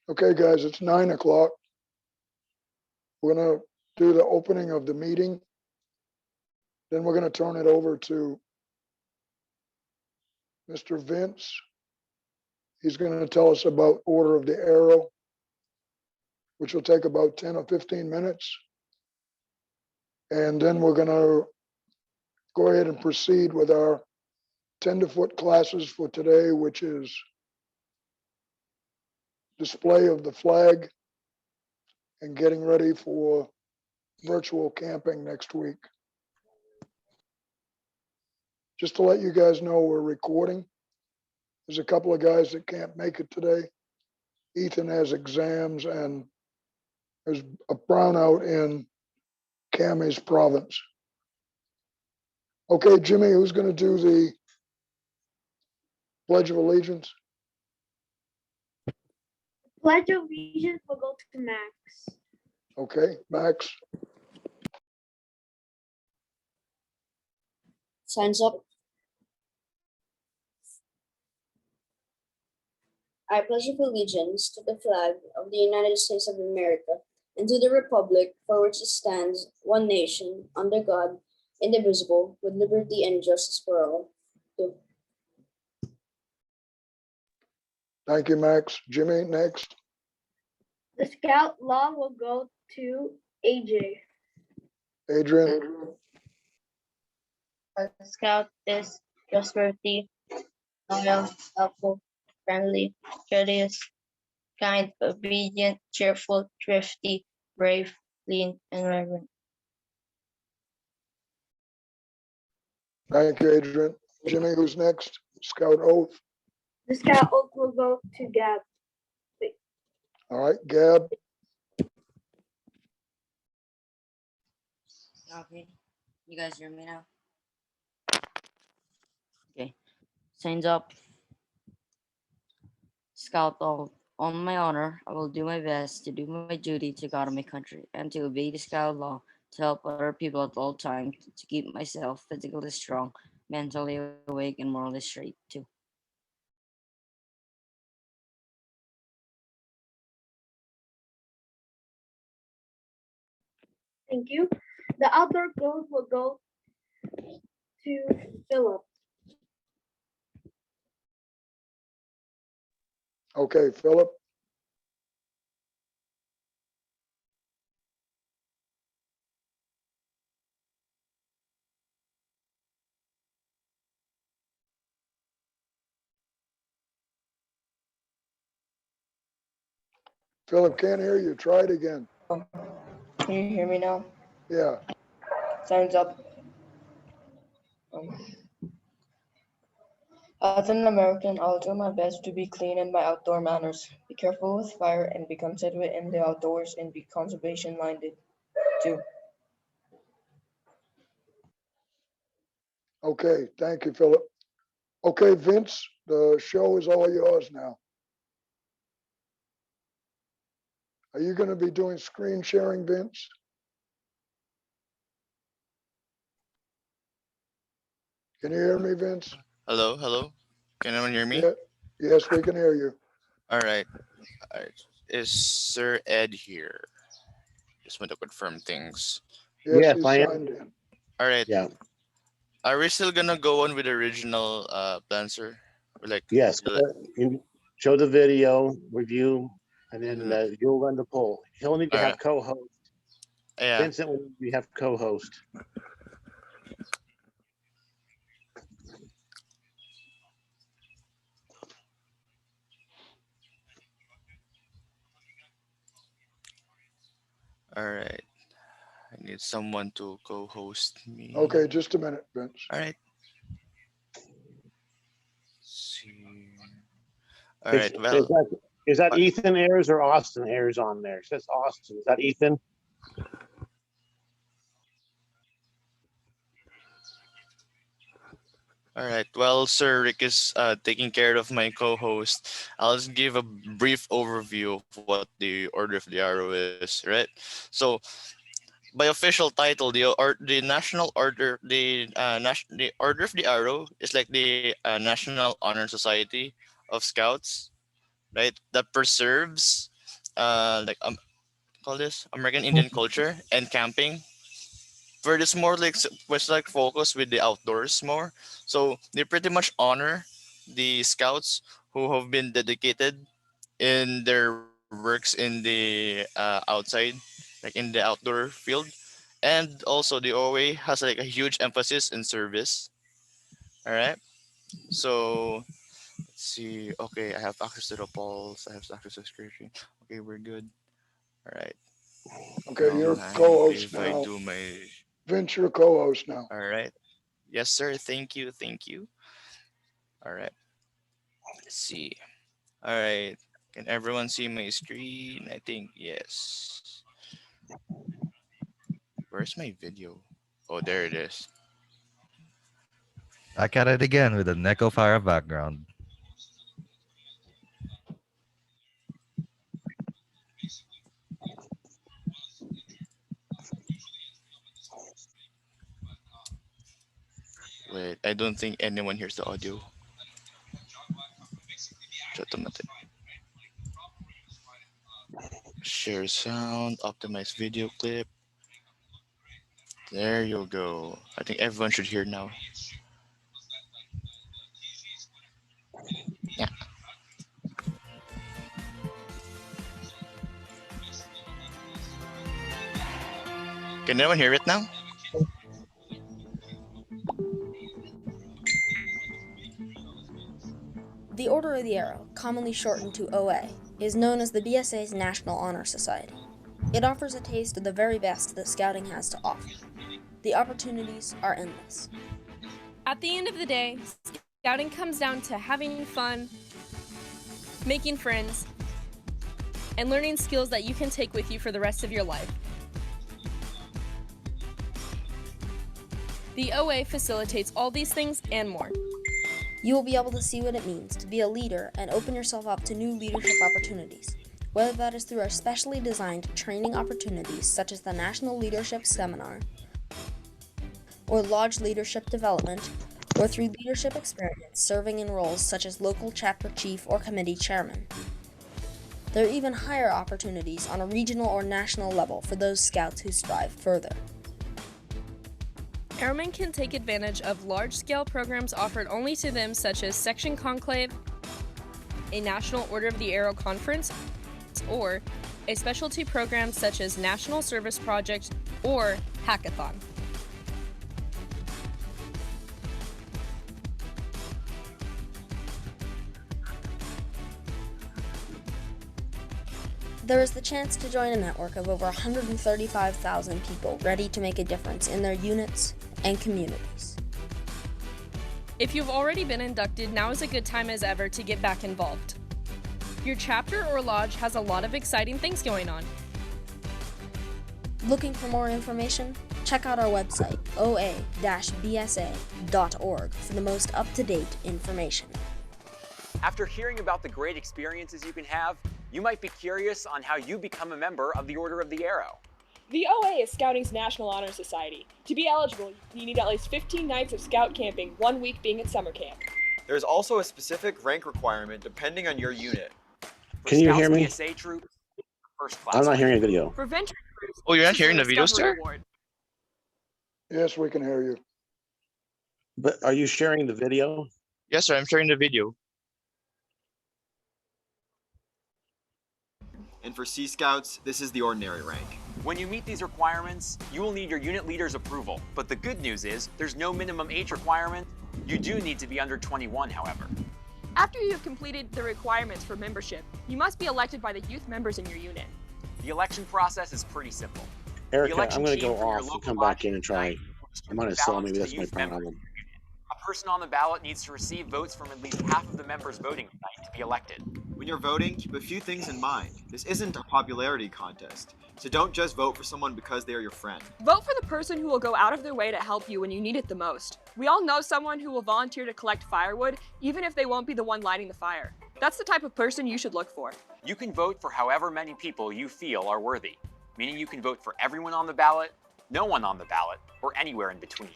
Okay, guys, it's 9 o'clock. We're gonna do the opening of the meeting. Then we're gonna turn it over to Mr. Vince. He's gonna tell us about Order of the Arrow, which will take about 10 or 15 minutes. And then we're gonna go ahead and proceed with our Tenderfoot classes for today, which is display of the flag and getting ready for virtual camping next week. Just to let you guys know, we're recording. There's a couple of guys that can't make it today. Ethan has exams and there's a brownout in Cammy's province. Okay, Jimmy, who's going to do the Pledge of Allegiance? Pledge of Allegiance will go to Max. Okay, Max. Signs up. I pledge allegiance to the flag of the United States of America and to the republic for which it stands, one nation, under God, indivisible, with liberty and justice for all. Thank you, Max. Jimmy, next. The Scout Law will go to AJ. Adrian. A scout is trustworthy, loyal, helpful, friendly, courteous, kind, obedient, cheerful, thrifty, brave, clean, and reverent. Thank you, Adrian. Jimmy, who's next? Scout Oath. The Scout Oath will go to Gab. All right, Gab. Okay, you guys hear me now? Okay, signs up. Scout all. On my honor, I will do my best to do my duty to God and my country, and to obey the Scout law, to help other people at all times, to keep myself physically strong, mentally awake, and morally straight too. Thank you. The Outdoor Code will go to Philip. Okay, Philip. Philip, can't hear you. Try it again. Oh, can you hear me now? Yeah. Signs up. As an American, I'll do my best to be clean in my outdoor manners, be careful with fire, and be considerate in the outdoors and be conservation-minded too. Okay, thank you, Philip. Okay, Vince, the show is all yours now. Are you going to be doing screen sharing, Vince? Can you hear me, Vince? Hello, hello. Can anyone hear me? Yeah. Yes, we can hear you. All right. All right. Is Sir Ed here? Just want to confirm things. Yes, Yes, he's I am. signed in. All right. Yeah. Are we still gonna go on with the original plan, sir? Or like Yes. You show the video, review, and then Mhm. you'll run the poll. He'll need to All have right. co-host. Yeah. Vincent will need to have co-host. All right. I need someone to co-host me. Okay, just a minute, Vince. All right. Let's see. All right. Well, Is that Ethan Ayers or Austin Ayers on there? It says Austin. Is that Ethan? all right. Well, Sir Rick is taking care of my co-host. I'll just give a brief overview of what the Order of the Arrow is, right? So, by official title, the National Order, the Order of the Arrow is like the National Honor Society of Scouts, right? That preserves like call this American Indian culture and camping, where it's more like was like focused with the outdoors more. So they pretty much honor the scouts who have been dedicated in their works in the outside, like in the outdoor field, and also the OA has like a huge emphasis in service. All right, so let's see. Okay, I have access to the polls. I have access to the screen. Okay, we're good. All right. Okay, Don't you're mind co-host if I now. do my. Vince, you're co-host now. All right. Yes, sir. Thank you. Thank you. All right. Let's see. All right. Can everyone see my screen? I think yes. Where's my video? Oh, there it is. Back at it again with a Neko Fire background. Wait, I don't think anyone hears the audio. Automatic. Share sound, optimize video clip. There you go. I think everyone should hear now. Yeah. Can anyone hear it now? The Order of the Arrow, commonly shortened to OA, is known as the BSA's National Honor Society. It offers a taste of the very best that scouting has to offer. The opportunities are endless. At the end of the day, scouting comes down to having fun, making friends, and learning skills that you can take with you for the rest of your life. The OA facilitates all these things and more. You will be able to see what it means to be a leader and open yourself up to new leadership opportunities, whether that is through our specially designed training opportunities such as the National Leadership Seminar, or Lodge Leadership Development, or through leadership experience serving in roles such as local chapter chief or committee chairman. There are even higher opportunities on a regional or national level for those scouts who strive further. Airmen can take advantage of large-scale programs offered only to them such as Section Conclave, a National Order of the Arrow Conference, or a specialty program such as National Service Project or Hackathon. There is the chance to join a network of over 135,000 people ready to make a difference in their units and communities. If you've already been inducted, now is a good time as ever to get back involved. Your chapter or lodge has a lot of exciting things going on. Looking for more information? Check out our website, oa-bsa.org, for the most up-to-date information. After hearing about the great experiences you can have, you might be curious on how you become a member of the Order of the Arrow. The OA is Scouting's National Honor Society. To be eligible, you need at least 15 nights of scout camping, 1 week being at summer camp. There's also a specific rank requirement depending on your unit. For Can you hear me? BSA troops, first class. I'm not hearing a video. For venture troops, Oh, you're not this is hearing a the video, discovery sir? award. Yes, we can hear you. But are you sharing the video? Yes, sir. I'm sharing the video. And for Sea Scouts, this is the ordinary rank. When you meet these requirements, you will need your unit leader's approval. But the good news is, there's no minimum age requirement. You do need to be under 21, however. After you have completed the requirements for membership, you must be elected by the youth members in your unit. The election process is pretty simple. Erica, election I'm going to team go for your off and local come back in lodge and try. tonight I'm on a ballots cell. Maybe to that's the my youth members problem. in your unit. A person on the ballot needs to receive votes from at least half of the members voting tonight to be elected. When you're voting, keep a few things in mind. This isn't a popularity contest, so don't just vote for someone because they are your friend. Vote for the person who will go out of their way to help you when you need it the most. We all know someone who will volunteer to collect firewood, even if they won't be the one lighting the fire. That's the type of person you should look for. You can vote for however many people you feel are worthy, meaning you can vote for everyone on the ballot, no one on the ballot, or anywhere in between.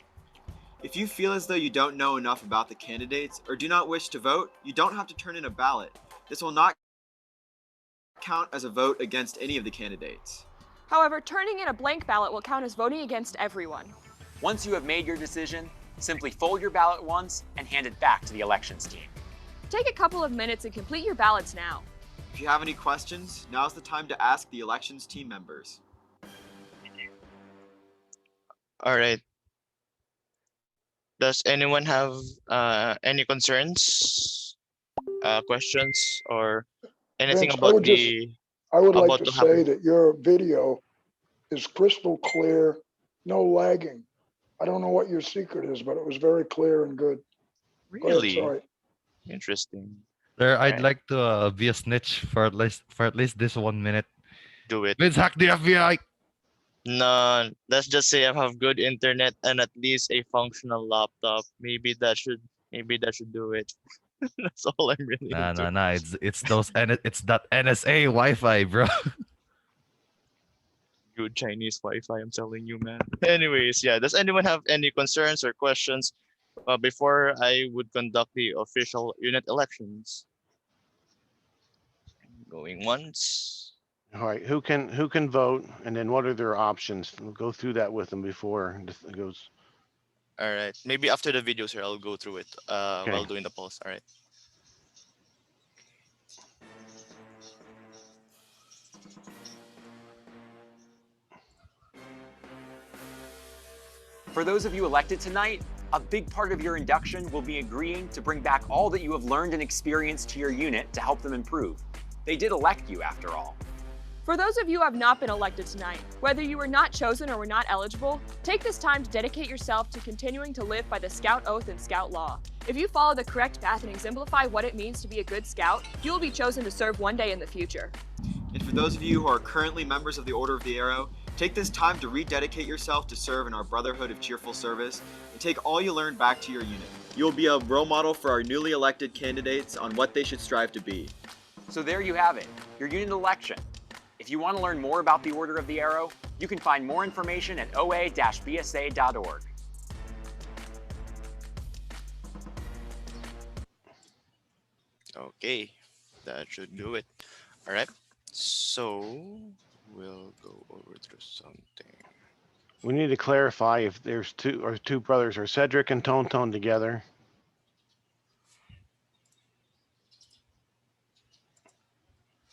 If you feel as though you don't know enough about the candidates or do not wish to vote, you don't have to turn in a ballot. This will not count as a vote against any of the candidates. However, turning in a blank ballot will count as voting against everyone. Once you have made your decision, simply fold your ballot once and hand it back to the elections team. Take a couple of minutes and complete your ballots now. If you have any questions, now's the time to ask the elections team members. All right. Does anyone have any concerns, questions, or anything Vince, about I would like about to to say happen? that your video is crystal clear, no lagging. I don't know what your secret is, but it was very clear and good. Go ahead, Really sorry. interesting. Sir, I'd Right. like to be a snitch for at least this 1 minute. Do it. Vince, hack the FBI. No, let's just say I have good internet and at least a functional laptop. Maybe that should do it. That's all I'm really into. Nah. It's that NSA Wi-Fi, bro. Good Chinese Wi-Fi, I'm telling you, man. Anyways, yeah. Does anyone have any concerns or questions before I would conduct the official unit elections? Going once. All right, who can vote, and then what are their options? We'll go through that with them before it goes. All right. Maybe after the videos here, I'll go through it Okay. while doing the polls. All right. For those of you elected tonight, a big part of your induction will be agreeing to bring back all that you have learned and experienced to your unit to help them improve. They did elect you after all. For those of you who have not been elected tonight, whether you were not chosen or were not eligible, take this time to dedicate yourself to continuing to live by the Scout Oath and Scout Law. If you follow the correct path and exemplify what it means to be a good Scout, you will be chosen to serve one day in the future. And for those of you who are currently members of the Order of the Arrow, take this time to rededicate yourself to serve in our Brotherhood of Cheerful Service and take all you learned back to your unit. You will be a role model for our newly elected candidates on what they should strive to be. So there you have it, your unit election. If you want to learn more about the Order of the Arrow, you can find more information at oa-bsa.org. Okay, that should do it. All right. So we'll go over through something. We need to clarify if there's two brothers, are Cedric and Tonton together?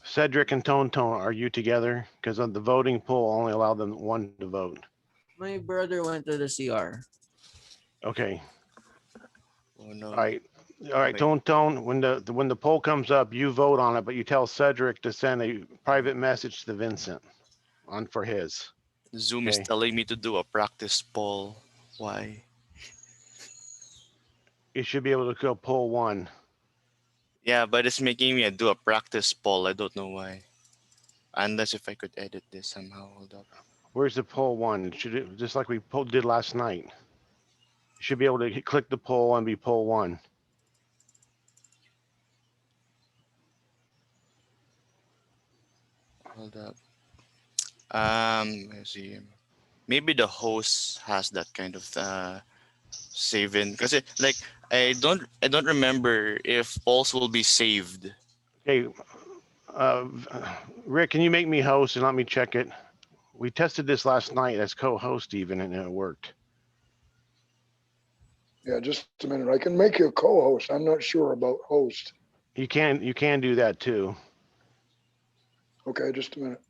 Cedric and Tonton, are you together? Because on the voting poll only allowed them one to vote. My brother went to the CR. Okay. Oh no. All right, Wait. Tonton, when the poll comes up, you vote on it, but you tell Cedric to send a private message to Vincent for his. Zoom is Okay. telling me to do a practice poll. Why? You should be able to go poll 1. Yeah, but it's making me do a practice poll. I don't know why. Unless if I could edit this somehow. Hold up. Where's the poll 1? Should it, just like we did last night. You should be able to click the poll and be poll 1. Hold up. Let's see. Maybe the host has that kind of saving because like I don't remember if polls will be saved. Okay, Rick, can you make me host and let me check it? We tested this last night as co-host even, and it worked. Yeah, just a minute. I can make you a co-host. I'm not sure about host. You can do that too. Okay, just a minute.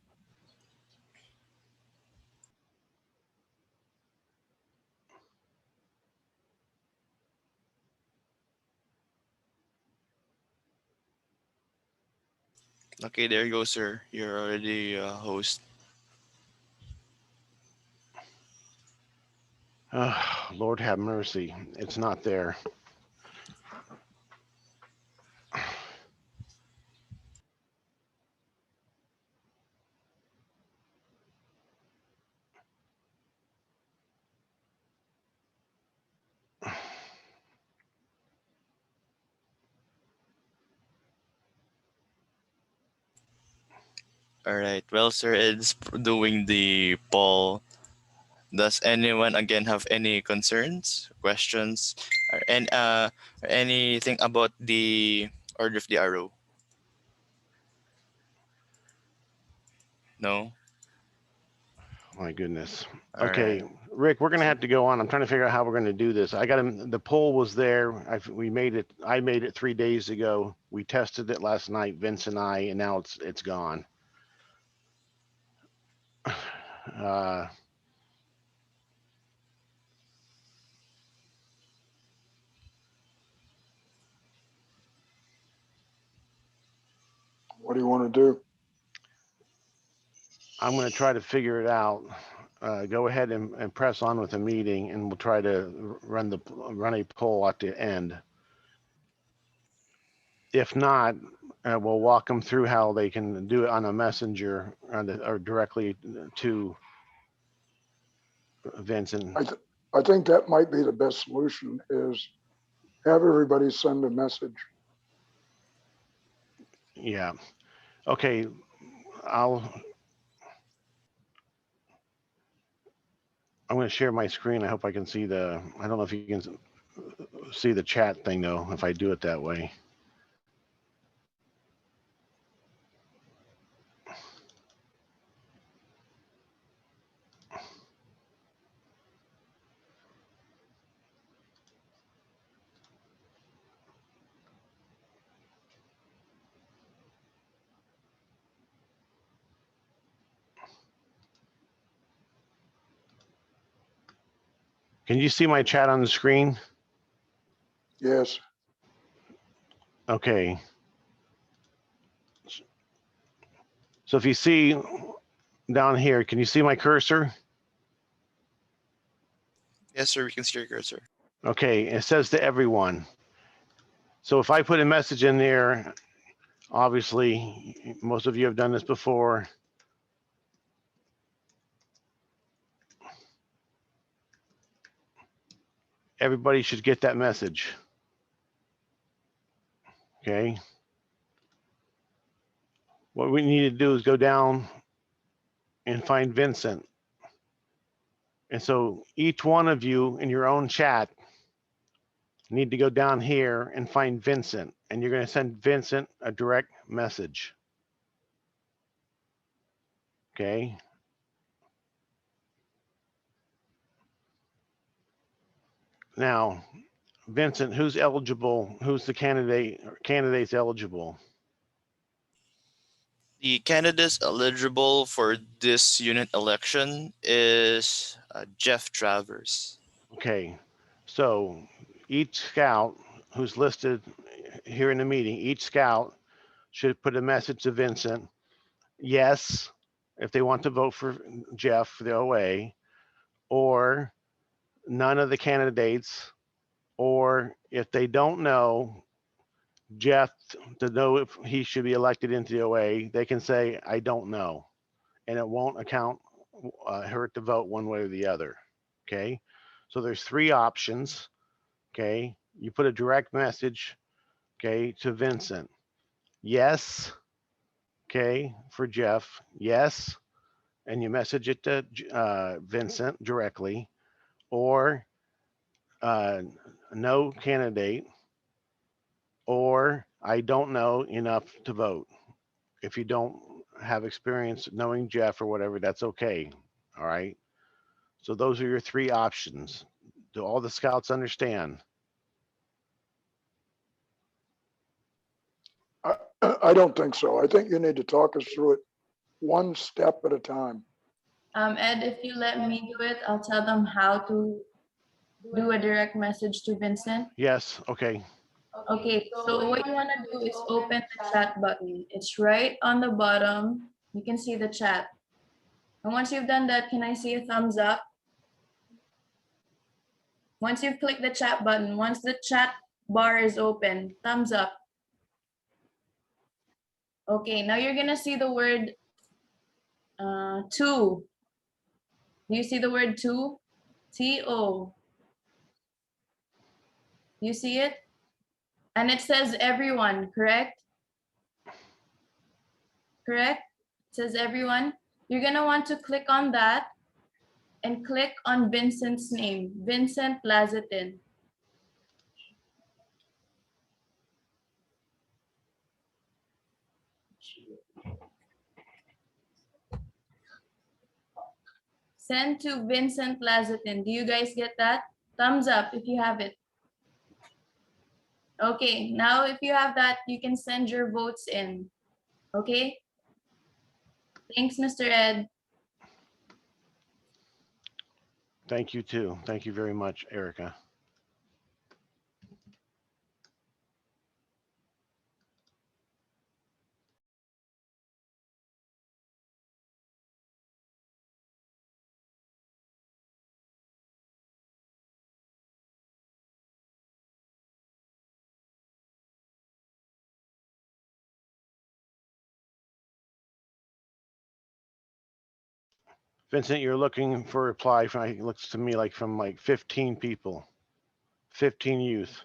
Okay, there you go, sir. You're already a host. Lord have mercy. It's not there. All right. Well, sir, it's doing the poll. Does anyone again have any concerns, questions, or anything about the Order of the Arrow? No. My goodness. All Okay, right. Rick, we're gonna have to go on. I'm trying to figure out how we're gonna do this. I got him, the poll was there. We made it, I made it 3 days ago. We tested it last night, Vince and I, and now it's gone. Uh, What do you want to do? I'm gonna try to figure it out. Go ahead and press on with the meeting, and we'll try to run a poll at the end. If not, we'll walk them through how they can do it on a messenger or directly to Vincent. I think that might be the best solution is have everybody send a message. Yeah. Okay. I'm going to share my screen. I hope I can see I don't know if you can see the chat thing though, if I do it that way. Can you see my chat on the screen? Yes. Okay. So if you see down here, can you see my cursor? Yes, sir. We can see your cursor. Okay, it says to everyone. So if I put a message in there, obviously, most of you have done this before. Everybody should get that message. Okay. What we need to do is go down and find Vincent. And so each one of you in your own chat need to go down here and find Vincent. And you're going to send Vincent a direct message. Okay. Now, Vincent, who's eligible? Who's the candidates eligible? The candidates eligible for this unit election is Jeff Travers. Okay. So each scout who's listed here in the meeting, each scout should put a message to Vincent. Yes, if they want to vote for Jeff for the OA, or none of the candidates, or if they don't know Jeff to know if he should be elected into the OA, they can say, I don't know. And it won't hurt the vote one way or the other. Okay. So there's 3 options. Okay. You put a direct message, okay, to Vincent. Yes. Okay. For Jeff. Yes. And you message it to Vincent directly, or no candidate, or I don't know enough to vote. If you don't have experience knowing Jeff or whatever, that's okay. All right. So those are your 3 options. Do all the scouts understand? I don't think so. I think you need to talk us through it one step at a time. Ed, if you let me do it, I'll tell them how to do a direct message to Vincent. Yes. Okay. Okay, so what you want to do is open the chat button. It's right on the bottom. You can see the chat. And once you've done that, can I see a thumbs up? Once you've clicked the chat button, once the chat bar is open, thumbs up. Okay, now you're gonna see the word to. Do you see the word to? T-O. You see it? And it says everyone, correct? Correct? It says everyone. You're gonna want to click on that and click on Vincent's name, Vincent Lazatin. Send to Vincent Lazatin. Do you guys get that? Thumbs up if you have it. Okay, now if you have that, you can send your votes in. Okay? Thanks, Mr. Ed. Thank you too. Thank you very much, Erica. Vincent, you're looking for a reply from, it looks to me like from like 15 people, 15 youth.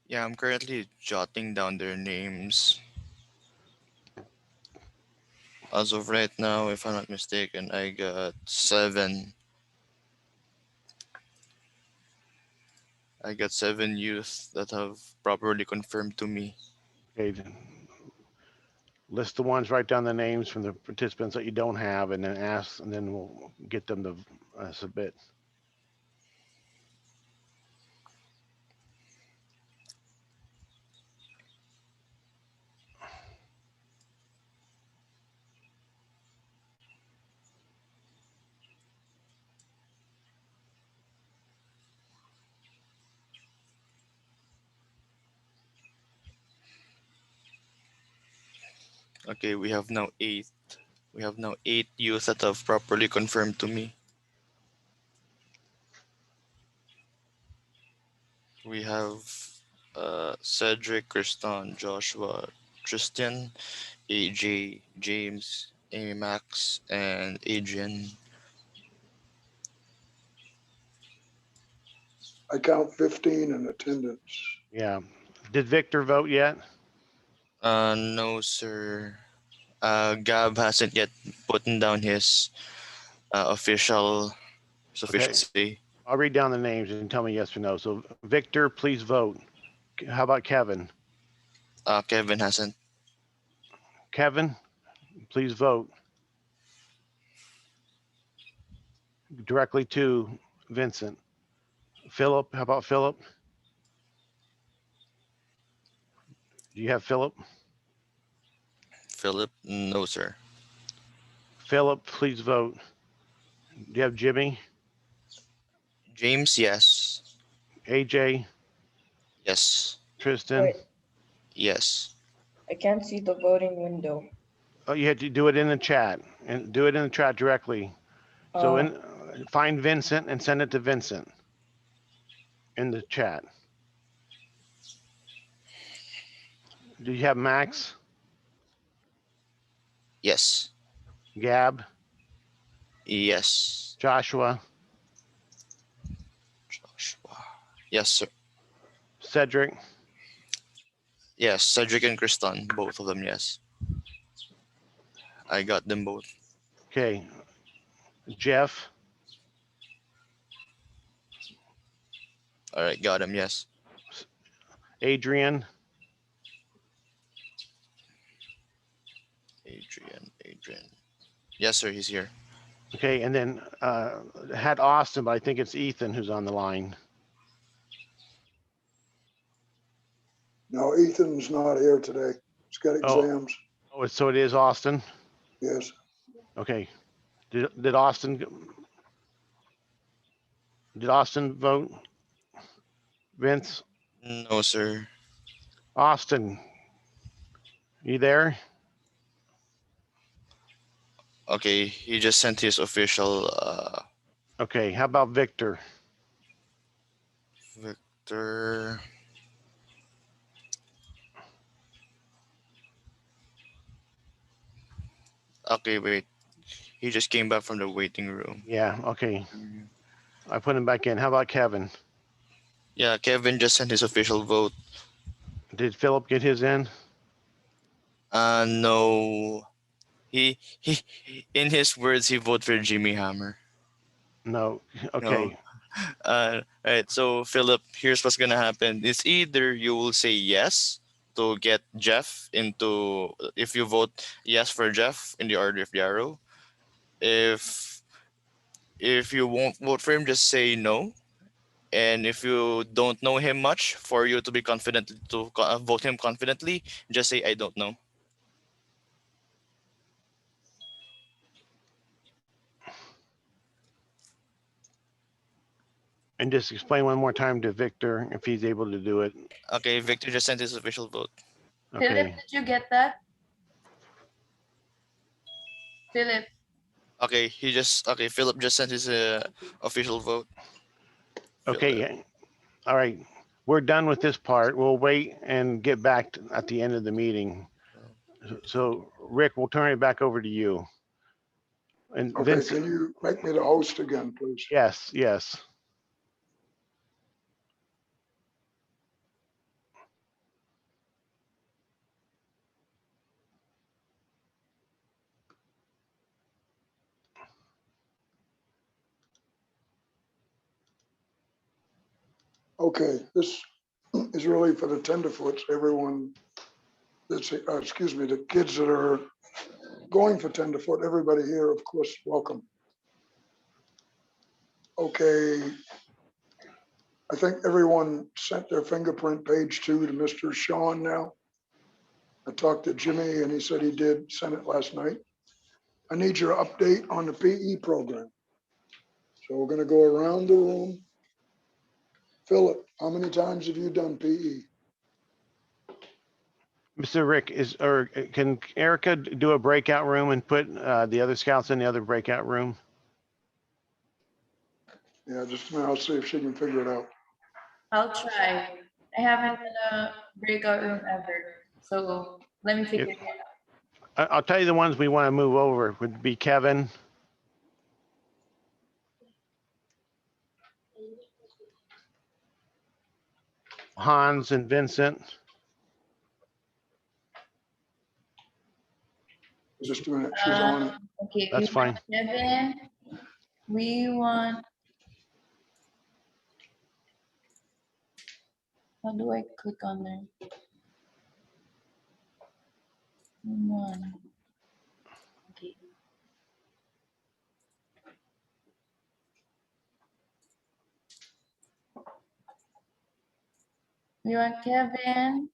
Yeah, I'm currently jotting down their names. As of right now, if I'm not mistaken, I got 7. I got 7 youth that have properly confirmed to me. Okay, list the ones, write down the names from the participants that you don't have, and then ask, and then we'll get them to submit. Okay, we have now 8. We have now 8 youth that have properly confirmed to me. We have Cedric, Kriston, Joshua, Tristan, AJ, James, Amy Max, and Adrian. I count 15 in attendance. Yeah. Did Victor vote yet? No, sir. Gab hasn't yet put down his official sufficiency. I'll read down the names and tell me yes or no. So Victor, please vote. How about Kevin? Kevin hasn't. Kevin, please vote. Directly to Vincent. Philip, how about Philip? Do you have Philip? Philip, no, sir. Philip, please vote. Do you have Jimmy? James, yes. AJ? Yes. Tristan? Wait, Yes. I can't see the voting window. Oh, you had to do it in the chat, and do it in the chat directly. So find Vincent and send it to Vincent in the chat. Do you have Max? Yes. Gab? Yes. Joshua? Yes, sir. Cedric? Yes, Cedric and Kriston, both of them, yes. I got them both. Okay. Jeff? All right, got him, yes. Adrian? Adrian. Yes, sir, he's here. Okay, and then had Austin, but I think it's Ethan who's on the line. No, Ethan's not here today. He's got exams. Oh, so it is Austin? Yes. Okay. Did Austin vote? Vince? No, sir. Austin, you there? Okay, he just sent his official. Okay, how about Victor? Victor. Okay, wait. He just came back from the waiting room. Yeah, okay. I put him back in. How about Kevin? Yeah, Kevin just sent his official vote. Did Philip get his in? No. He in his words, he voted for Jimmy Hammer. No. Okay. No. Right. So Philip, here's what's gonna happen. It's either you will say yes to get Jeff into, if you vote yes for Jeff in the order of the arrow, If you won't vote for him, just say no. And if you don't know him much, for you to be confident to vote him confidently, just say I don't know. And just explain one more time to Victor if he's able to do it. Okay, Victor just sent his official vote. Philip, Okay. did you get that? Philip. Okay, Philip just sent his official vote. Okay. All right. We're done with this part. We'll wait and get back at the end of the meeting. So Rick, we'll turn it back over to you. And Okay, Vince, can you make me the host again, please? yes, yes. Okay, this is really for the tenderfoots, everyone that's, excuse me, the kids that are going for tenderfoot, everybody here, of course, welcome. Okay, I think everyone sent their fingerprint page 2 to Mr. Sean now. I talked to Jimmy and he said he did send it last night. I need your update on the PE program. So we're gonna go around the room. Philip, how many times have you done PE? Mr. Rick, can Erica do a breakout room and put the other scouts in the other breakout room? Yeah, just a minute, I'll see if she can figure it out. I'll try. I haven't done a breakout room ever. So let me figure it out. I'll tell you the ones we want to move over would be Kevin, Hans and Vincent. Just a minute, she's on it. Okay, That's we fine. want Kevin. We want. How do I click on there? One. Okay. We want Kevin.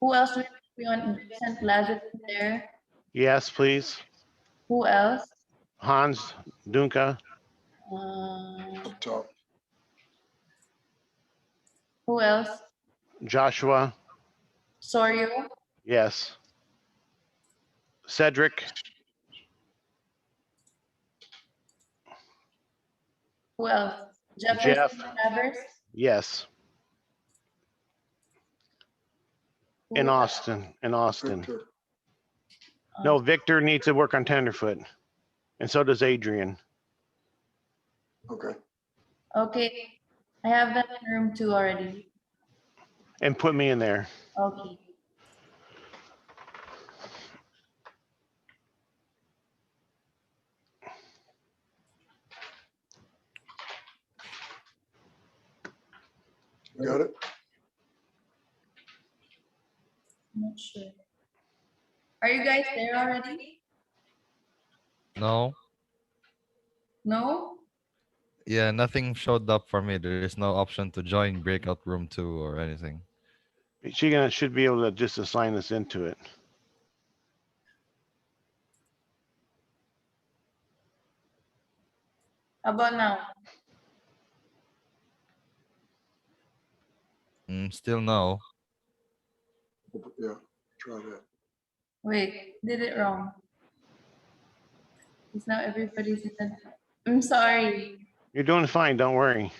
Who else do we want? Vincent Lazarus there. Yes, please. Who else? Hans Dunka. Up top. Who else? Joshua. Sorio. Yes. Cedric. Who else? Jeff. Travers. Yes. In Austin. Victor. No, Victor needs to work on Tenderfoot. And so does Adrian. Okay. Okay. I have that in room 2 already. And put me in there. Okay. You got it? I'm not sure. Are you guys there already? No. No? Yeah, nothing showed up for me. There is no option to join breakout room 2 or anything. She should be able to just assign us into it. How about now? Still no. Yeah, try that. Wait, did it wrong. Because now everybody's in the... I'm sorry. You're doing fine, don't worry.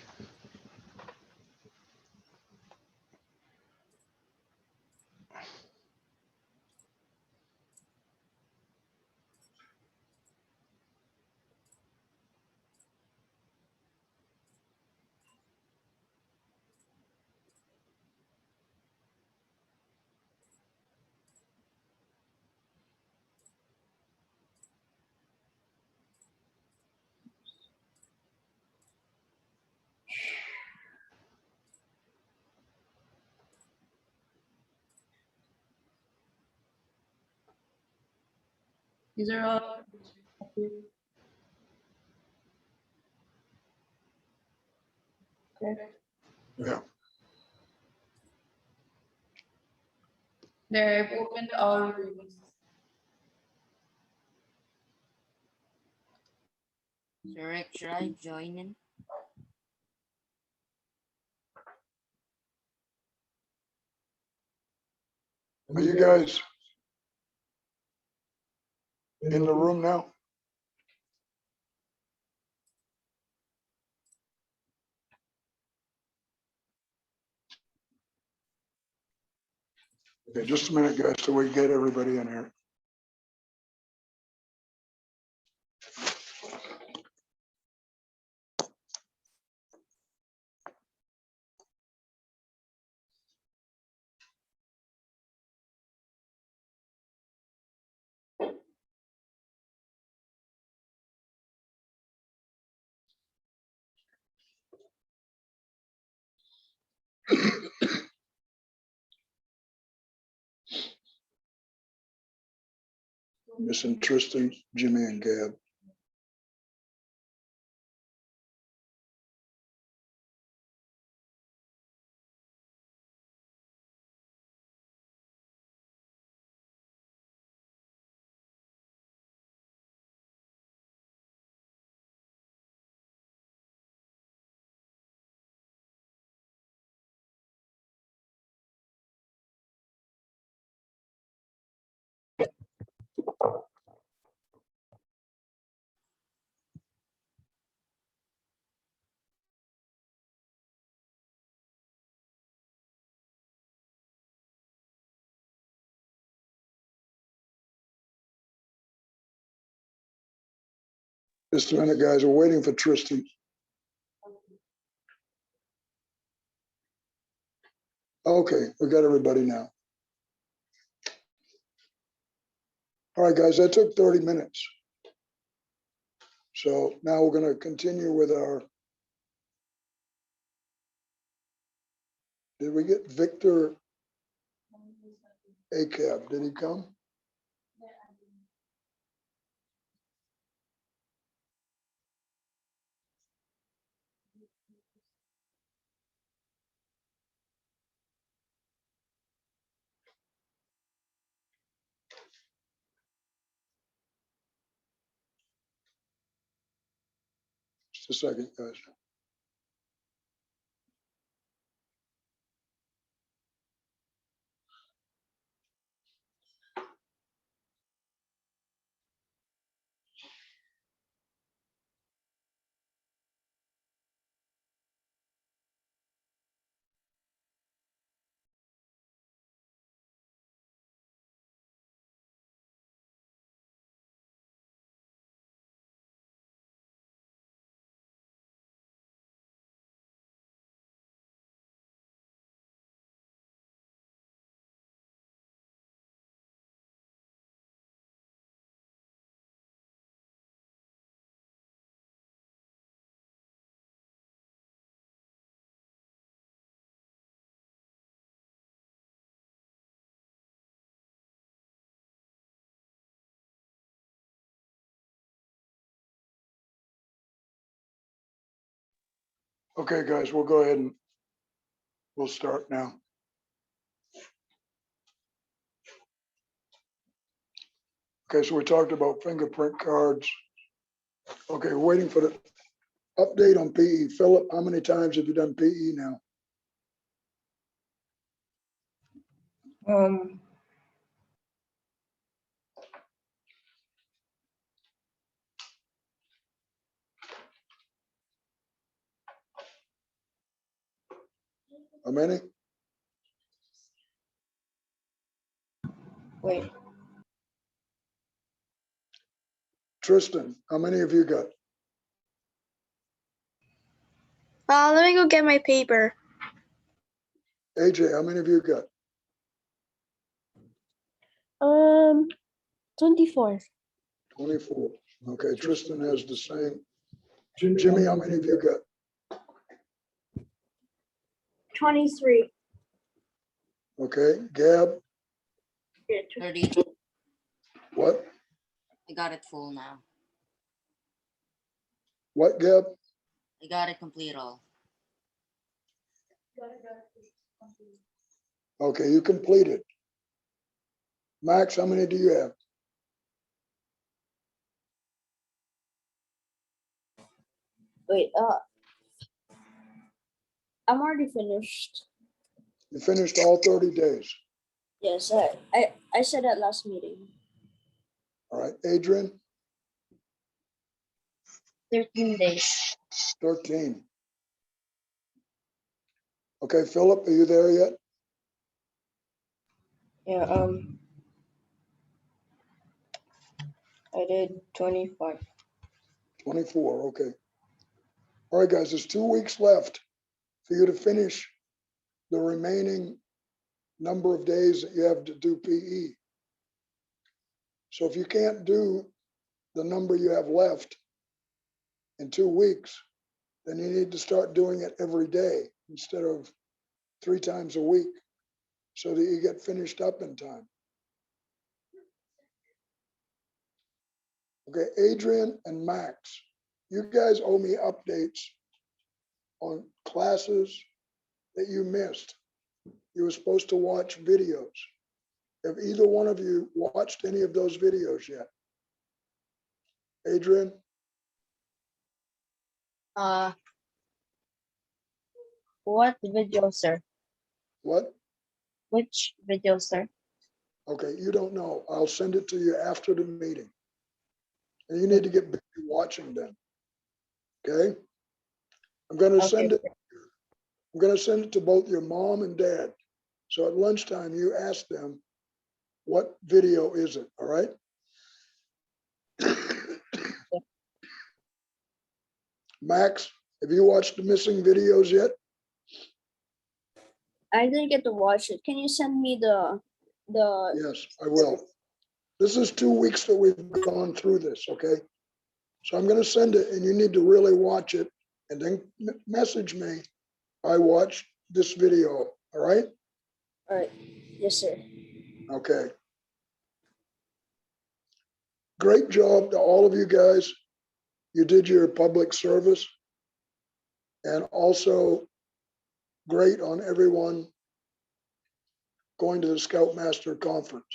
These are all... Yeah. There, I've opened all rooms. So Rick, should I join in? Are you guys in the room now? Okay, just a minute, guys, so we get everybody in here. Missing Tristan, Jimmy, and Gab. Just a minute, guys. We're waiting for Tristan. Okay, we got everybody now. All right, guys, that took 30 minutes. So now we're going to continue with our. Did we get Victor ACAB? Did he come? Just a second, guys. Okay, guys, we'll go ahead and we'll start now. Okay, so we talked about fingerprint cards. Okay, we're waiting for the update on PE. Philip, how many times have you done PE now? How many? Wait, Tristan, how many have you got? Let me go get my paper. AJ, how many have you got? 24. 24. Okay, Tristan has the same. Jimmy, how many have you got? 23. Okay, Gab, 30. what? I got it full now. What, Gab? I got it complete all. Okay, you completed. Max, how many do you have? Wait, I'm already finished. You finished all 30 days. Yes, I said that last meeting. All right, Adrian, 13 days. 13. Okay, Philip, are you there yet? Yeah, I did 25. 24, okay. All right, guys, there's 2 weeks left for you to finish the remaining number of days that you have to do PE. So if you can't do the number you have left in 2 weeks, then you need to start doing it every day instead of 3 times a week so that you get finished up in time. Okay, Adrian and Max, you guys owe me updates on classes that you missed. You were supposed to watch videos. Have either one of you watched any of those videos yet? Adrian? What video, sir? What? Which video, sir? Okay, you don't know. I'll send it to you after the meeting. And you need to get busy watching them. Okay? I'm gonna send it. I'm gonna send it to both your mom and dad. So at lunchtime, you ask them, what video is it? All right? Max, have you watched the missing videos yet? I didn't get to watch it. Can you send me the Yes, I will. This is 2 weeks that we've gone through this, okay? So I'm gonna send it and you need to really watch it and then message me. I watched this video, all right? All right. Yes, sir. Okay. Great job to all of you guys. You did your public service. And also great on everyone going to the Scoutmaster Conference.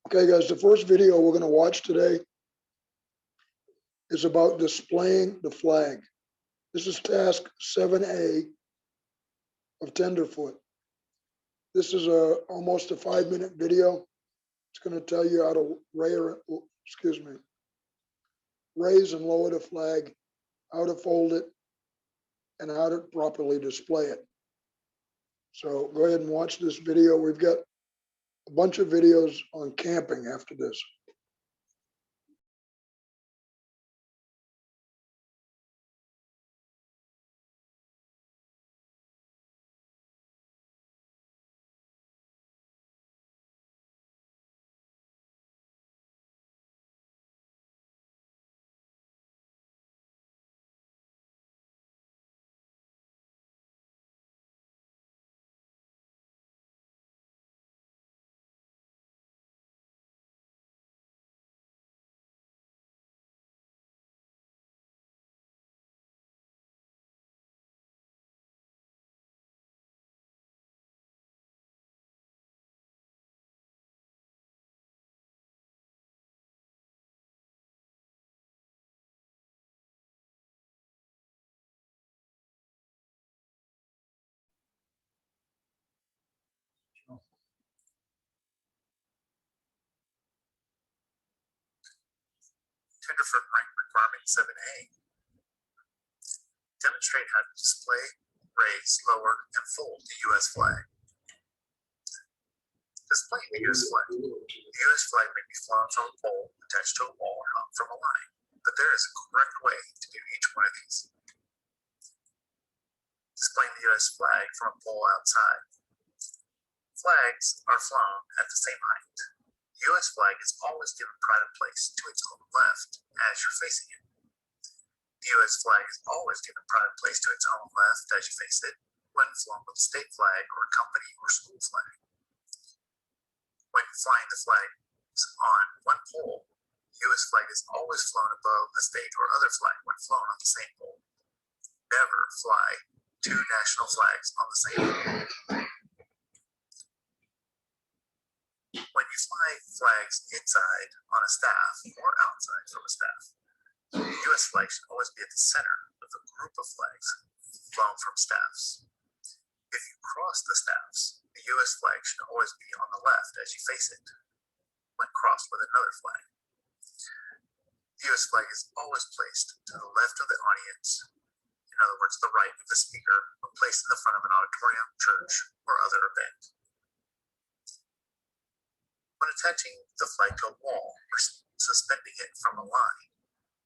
Okay, guys, the first video we're going to watch today is about displaying the flag. This is task 7A of Tenderfoot. This is almost a 5-minute video. It's going to tell you how to raise and lower the flag, how to fold it, and how to properly display it. So go ahead and watch this video. We've got a bunch of videos on camping after this. Tenderfoot rank requirement 7A. Demonstrate how to display, raise, lower, and fold the U.S. flag. Displaying the U.S. flag. The U.S. flag may be flown from a pole attached to a wall or hung from a line, but there is a correct way to do each one of these. Displaying the U.S. flag from a pole outside. Flags are flown at the same height. The U.S. flag is always given pride of place to its own left as you're facing it. The U.S. flag is always given pride of place to its own left as you face it. when flown with a state flag or a company or school flag. When flying the flags on one pole, the U.S. flag is always flown above a state or other flag when flown on the same pole. Never fly two national flags on the same pole. When you fly flags inside on a staff or outside from a staff, the U.S. flag should always be at the center of the group of flags flown from staffs. If you cross the staffs, the U.S. flag should always be on the left as you face it when crossed with another flag. The U.S. flag is always placed to the left of the audience, in other words, the right of the speaker, when placed in the front of an auditorium, church, or other event. When attaching the flag to a wall or suspending it from a line,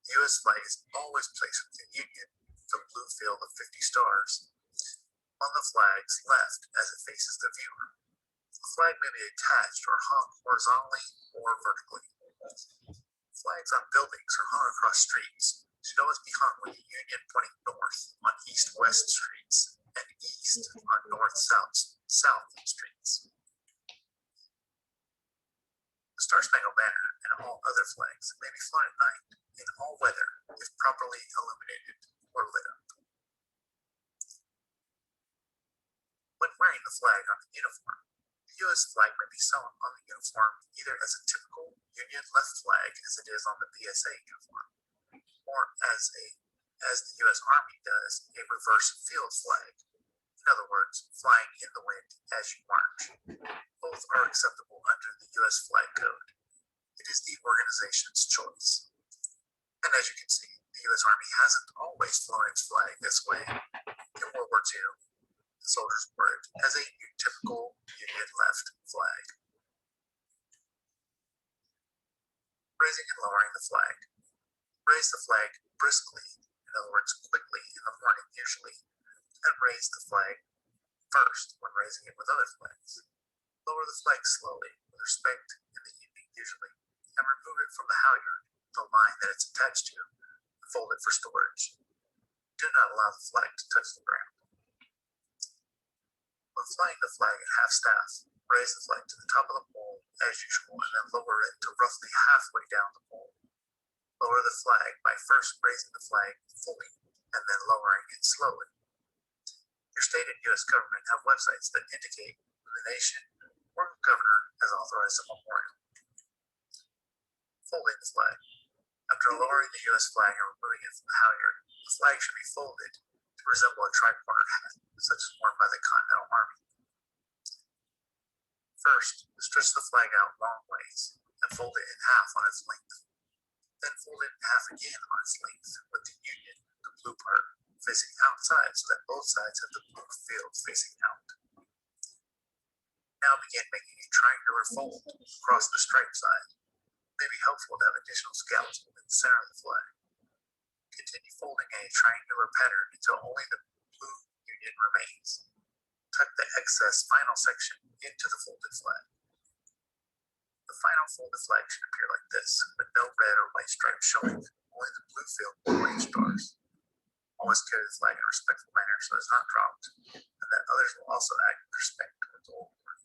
the U.S. flag is always placed within Union, the blue field of 50 stars, on the flag's left as it faces the viewer. The flag may be attached or hung horizontally or vertically. Flags on buildings or hung across streets should always be hung with the Union pointing north on east-west streets and east on north-south streets. The Star-Spangled Banner and all other flags may be flown at night in all weather if properly illuminated or lit up. When wearing the flag on the uniform, the U.S. flag may be sewn on the uniform either as a typical Union left flag as it is on the BSA uniform, or as the U.S. Army does a reverse field flag. In other words, flying in the wind as you march. Both are acceptable under the U.S. flag code. It is the organization's choice. And as you can see, the U.S. Army hasn't always flown its flag this way. In World War II, the soldiers wore it as a typical Union left flag. Raising and lowering the flag. Raise the flag briskly, in other words, quickly in the morning usually, and raise the flag first when raising it with other flags. Lower the flag slowly with respect in the evening usually, and remove it from the halyard, the line that it's attached to, and fold it for storage. Do not allow the flag to touch the ground. When flying the flag at half staff, raise the flag to the top of the pole as usual and then lower it to roughly halfway down the pole. Lower the flag by first raising the flag fully and then lowering it slowly. Your state and U.S. government have websites that indicate when the nation or the governor has authorized a memorial. Folding the flag. After lowering the U.S. flag and removing it from the halyard, the flag should be folded to resemble a tri-cornered hat, such as worn by the Continental Army. First, stretch the flag out long ways and fold it in half on its length. Then fold it in half again on its length with the Union, the blue part, facing outside so that both sides have the blue field facing out. Now begin making a triangular fold across the stripe side. It may be helpful to have additional scallops within the center of the flag. Continue folding a triangular pattern until only the blue Union remains. Tuck the excess final section into the folded flag. The final folded flag should appear like this, with no red or white stripes showing, only the blue field with orange stars. Always carry the flag in a respectful manner so it's not dropped, and that others will also act with respect towards the old one.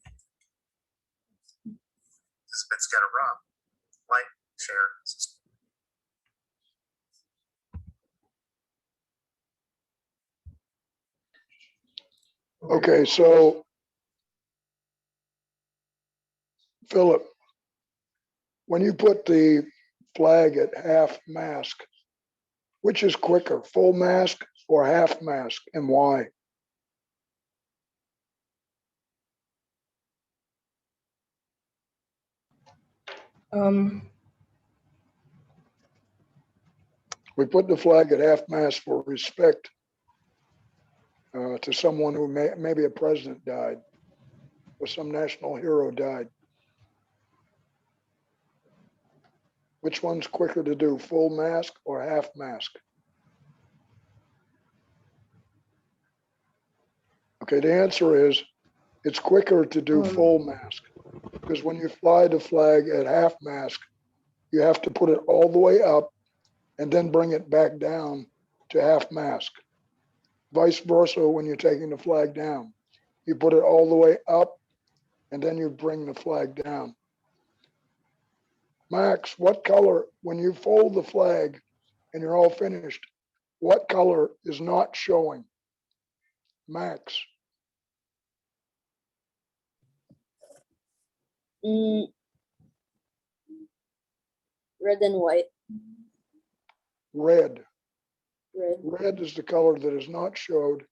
This has been Scatter Rob. Like, share, subscribe. Okay, so Philip, when you put the flag at half mast, which is quicker, full mast or half mast, and why? We put the flag at half mast for respect to someone who maybe a president died or some national hero died. Which one's quicker to do, full mast or half mast? Okay, the answer is it's quicker to do full mast because when you fly the flag at half mast, you have to put it all the way up and then bring it back down to half mast. Vice versa when you're taking the flag down. You put it all the way up and then you bring the flag down. Max, what color, when you fold the flag and you're all finished, what color is not showing? Max, Mm, red and white. red. Red. Red is the color that is not showed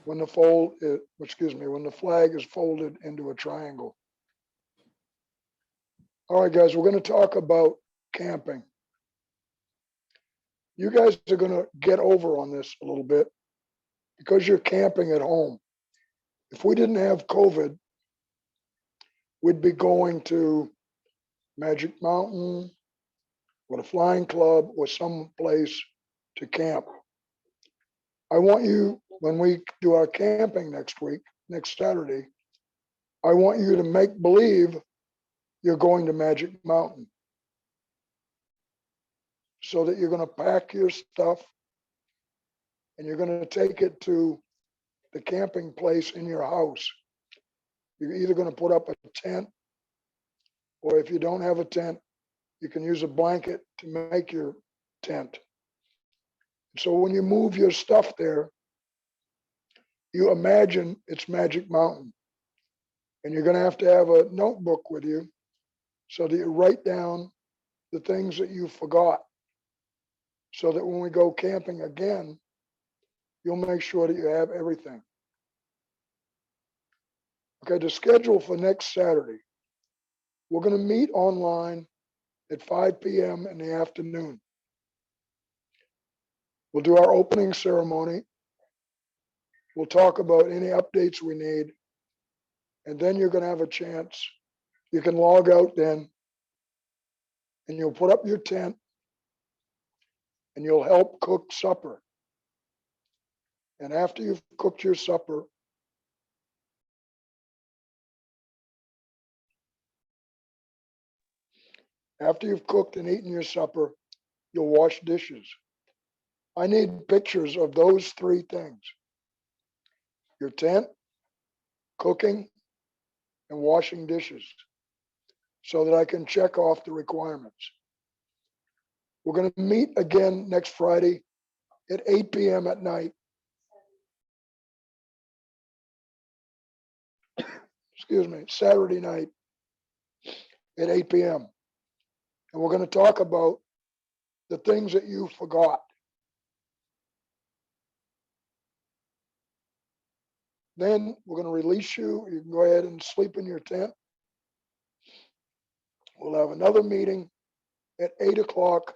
when the when the flag is folded into a triangle. All right, guys, we're going to talk about camping. You guys are going to get over on this a little bit because you're camping at home. If we didn't have COVID, we'd be going to Magic Mountain or the Flying Club or some place to camp. I want you, when we do our camping next week, next Saturday, I want you to make believe you're going to Magic Mountain so that you're going to pack your stuff and you're going to take it to the camping place in your house. You're either going to put up a tent, or if you don't have a tent, you can use a blanket to make your tent. So when you move your stuff there, you imagine it's Magic Mountain. And you're going to have a notebook with you so that you write down the things that you forgot, so that when we go camping again, you'll make sure that you have everything. Okay, the schedule for next Saturday. We're going to meet online at 5 p.m. in the afternoon. We'll do our opening ceremony. We'll talk about any updates we need. And then you're going to have a chance. You can log out then, and you'll put up your tent, and you'll help cook supper. And after you've cooked your supper, after you've cooked and eaten your supper, you'll wash dishes. I need pictures of those three things: your tent, cooking, and washing dishes, so that I can check off the requirements. We're going to meet again next Friday at 8 p.m. at night. Excuse me, Saturday night at 8 p.m. And we're going to talk about the things that you forgot. Then we're going to release you. You can go ahead and sleep in your tent. We'll have another meeting at 8 o'clock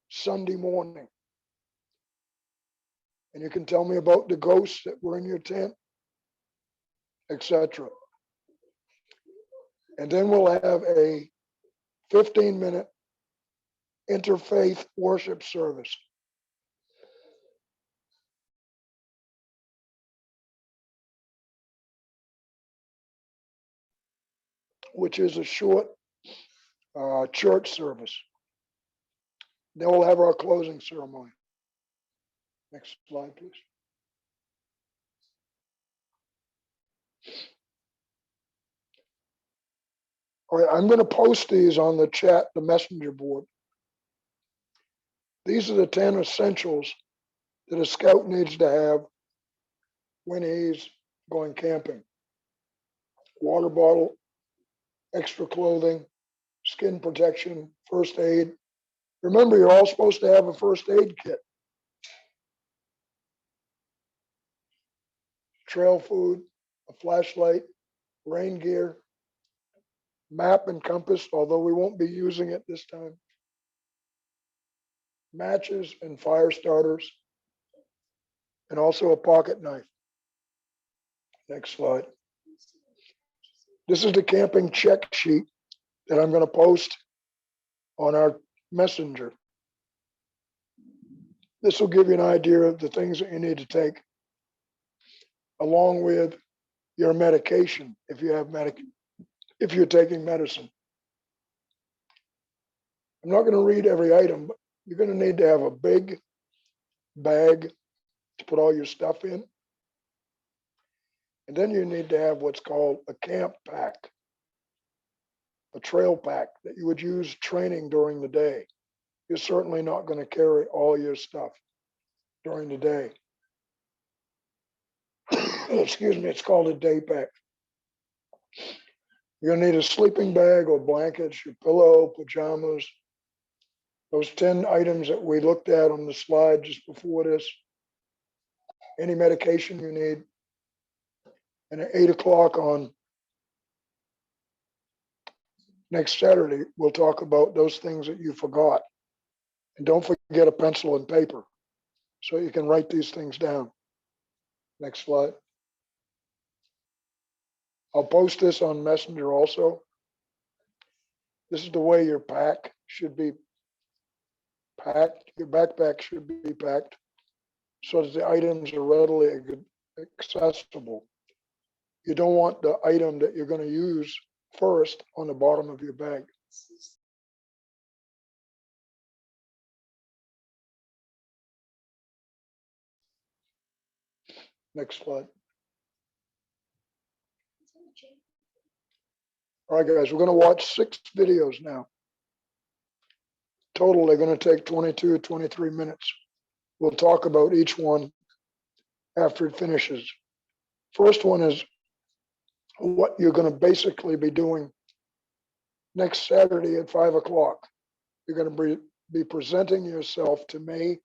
Sunday morning. And you can tell me about the ghosts that were in your tent, etc. And then we'll have a 15-minute interfaith worship service. Which is a short church service. Then we'll have our closing ceremony. Next slide, please. All right, I'm going to post these on the chat, the messenger board. These are the 10 essentials that a scout needs to have when he's going camping: water bottle, extra clothing, skin protection, first aid. Remember, you're all supposed to have a first aid kit. Trail food, a flashlight, rain gear, map and compass, although we won't be using it this time. Matches and fire starters, and also a pocket knife. Next slide. This is the camping check sheet that I'm going to post on our messenger. This will give you an idea of the things that you need to take, along with your medication if you have if you're taking medicine. I'm not going to read every item, but you're going to need to have a big bag to put all your stuff in. And then you need to have what's called a camp pack, a trail pack that you would use training during the day. You're certainly not going to carry all your stuff during the day. Excuse me, it's called a day pack. You're gonna need a sleeping bag or blankets, your pillow, pajamas, those 10 items that we looked at on the slide just before this, any medication you need. And at 8 o'clock on next Saturday, we'll talk about those things that you forgot. And don't forget a pencil and paper so you can write these things down. Next slide. I'll post this on Messenger also. This is the way your pack should be packed. Your backpack should be packed so that the items are readily accessible. You don't want the item that you're going to use first on the bottom of your bag. Next slide. All right, guys, we're going to watch 6 videos now. Total, they're going to take 22, 23 minutes. We'll talk about each one after it finishes. First one is what you're going to basically be doing next Saturday at 5 o'clock. You're going to be presenting yourself to me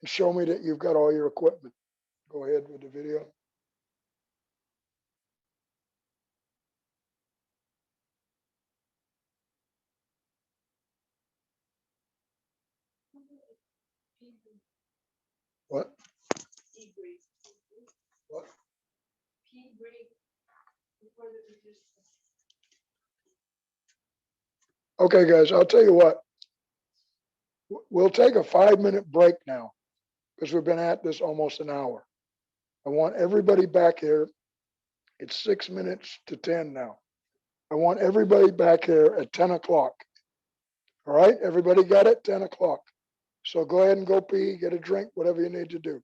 and show me that you've got all your equipment. Go ahead with the video. What? What? Okay, guys, I'll tell you what. We'll take a 5-minute break now because we've been at this almost an hour. I want everybody back here. It's 6 minutes to 10 now. I want everybody back here at 10 o'clock. All right, everybody got it? 10 o'clock. So go ahead and go pee, get a drink, whatever you need to do.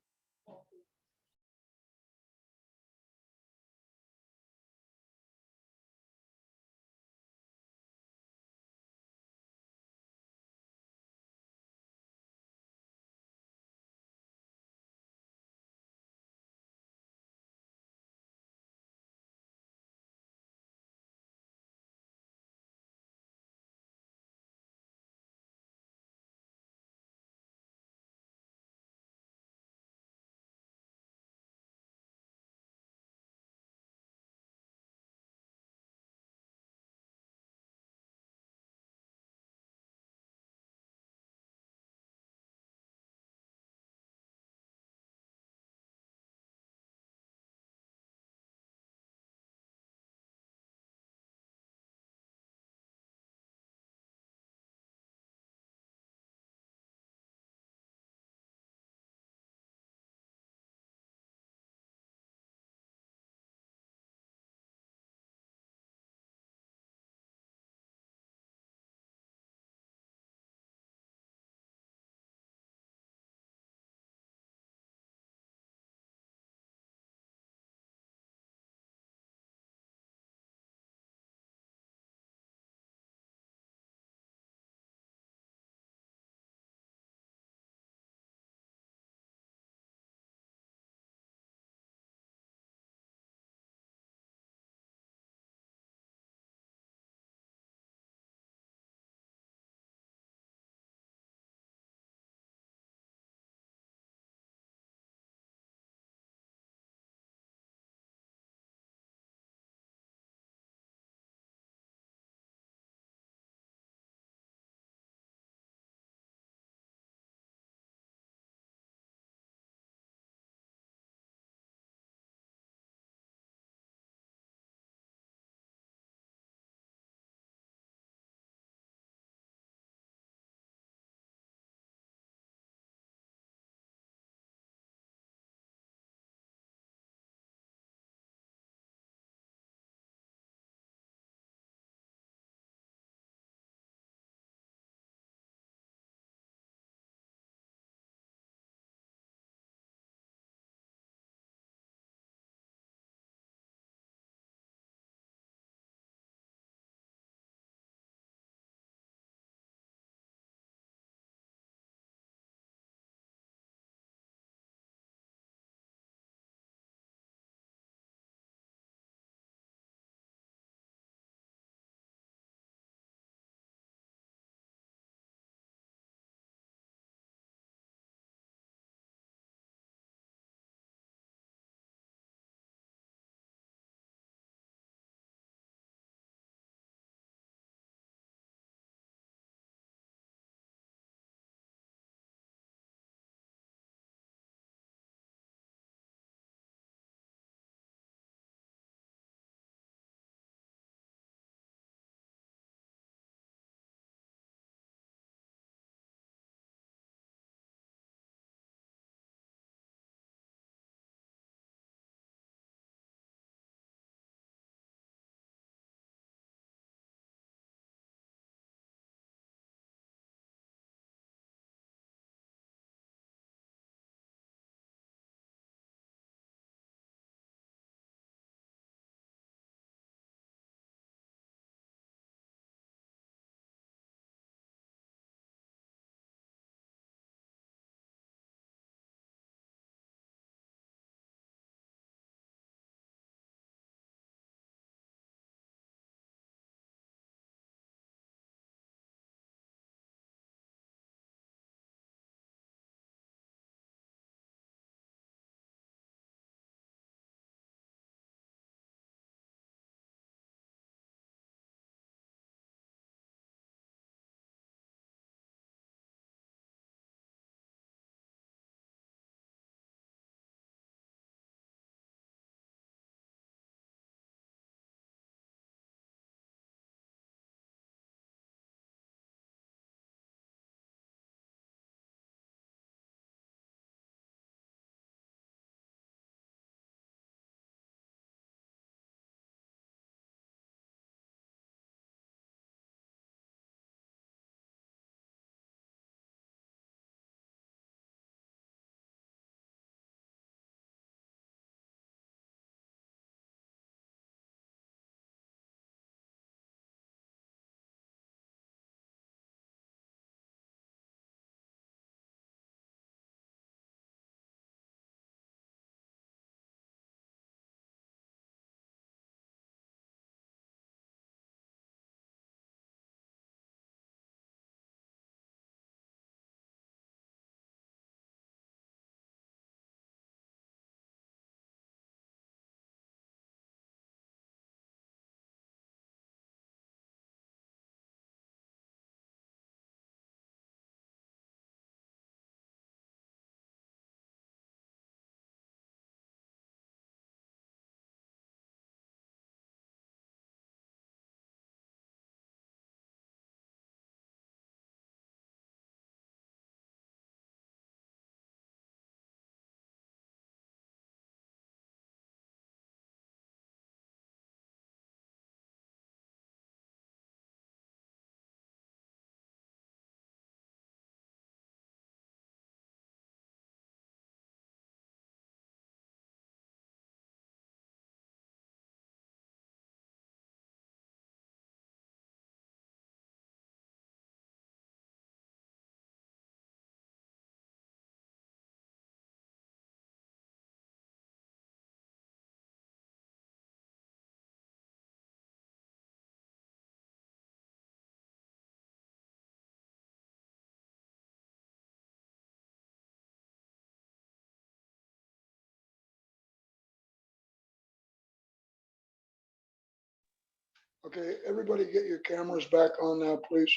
Okay, everybody get your cameras back on now, please.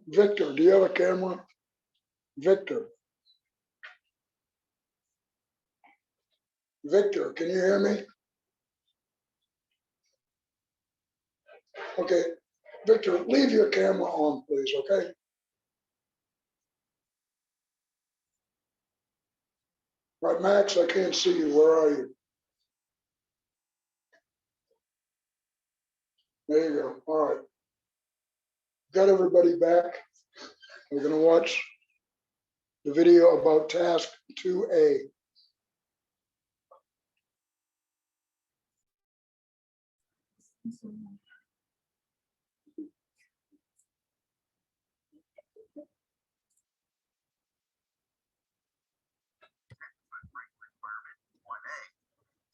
Victor, do you have a camera? Victor. Victor, can you hear me? Okay, Victor, leave your camera on, please, okay? Right, Max, I can't see you. Where are you? There you go. All right. Got everybody back. We're going to watch the video about task 2A. Requirement 1A.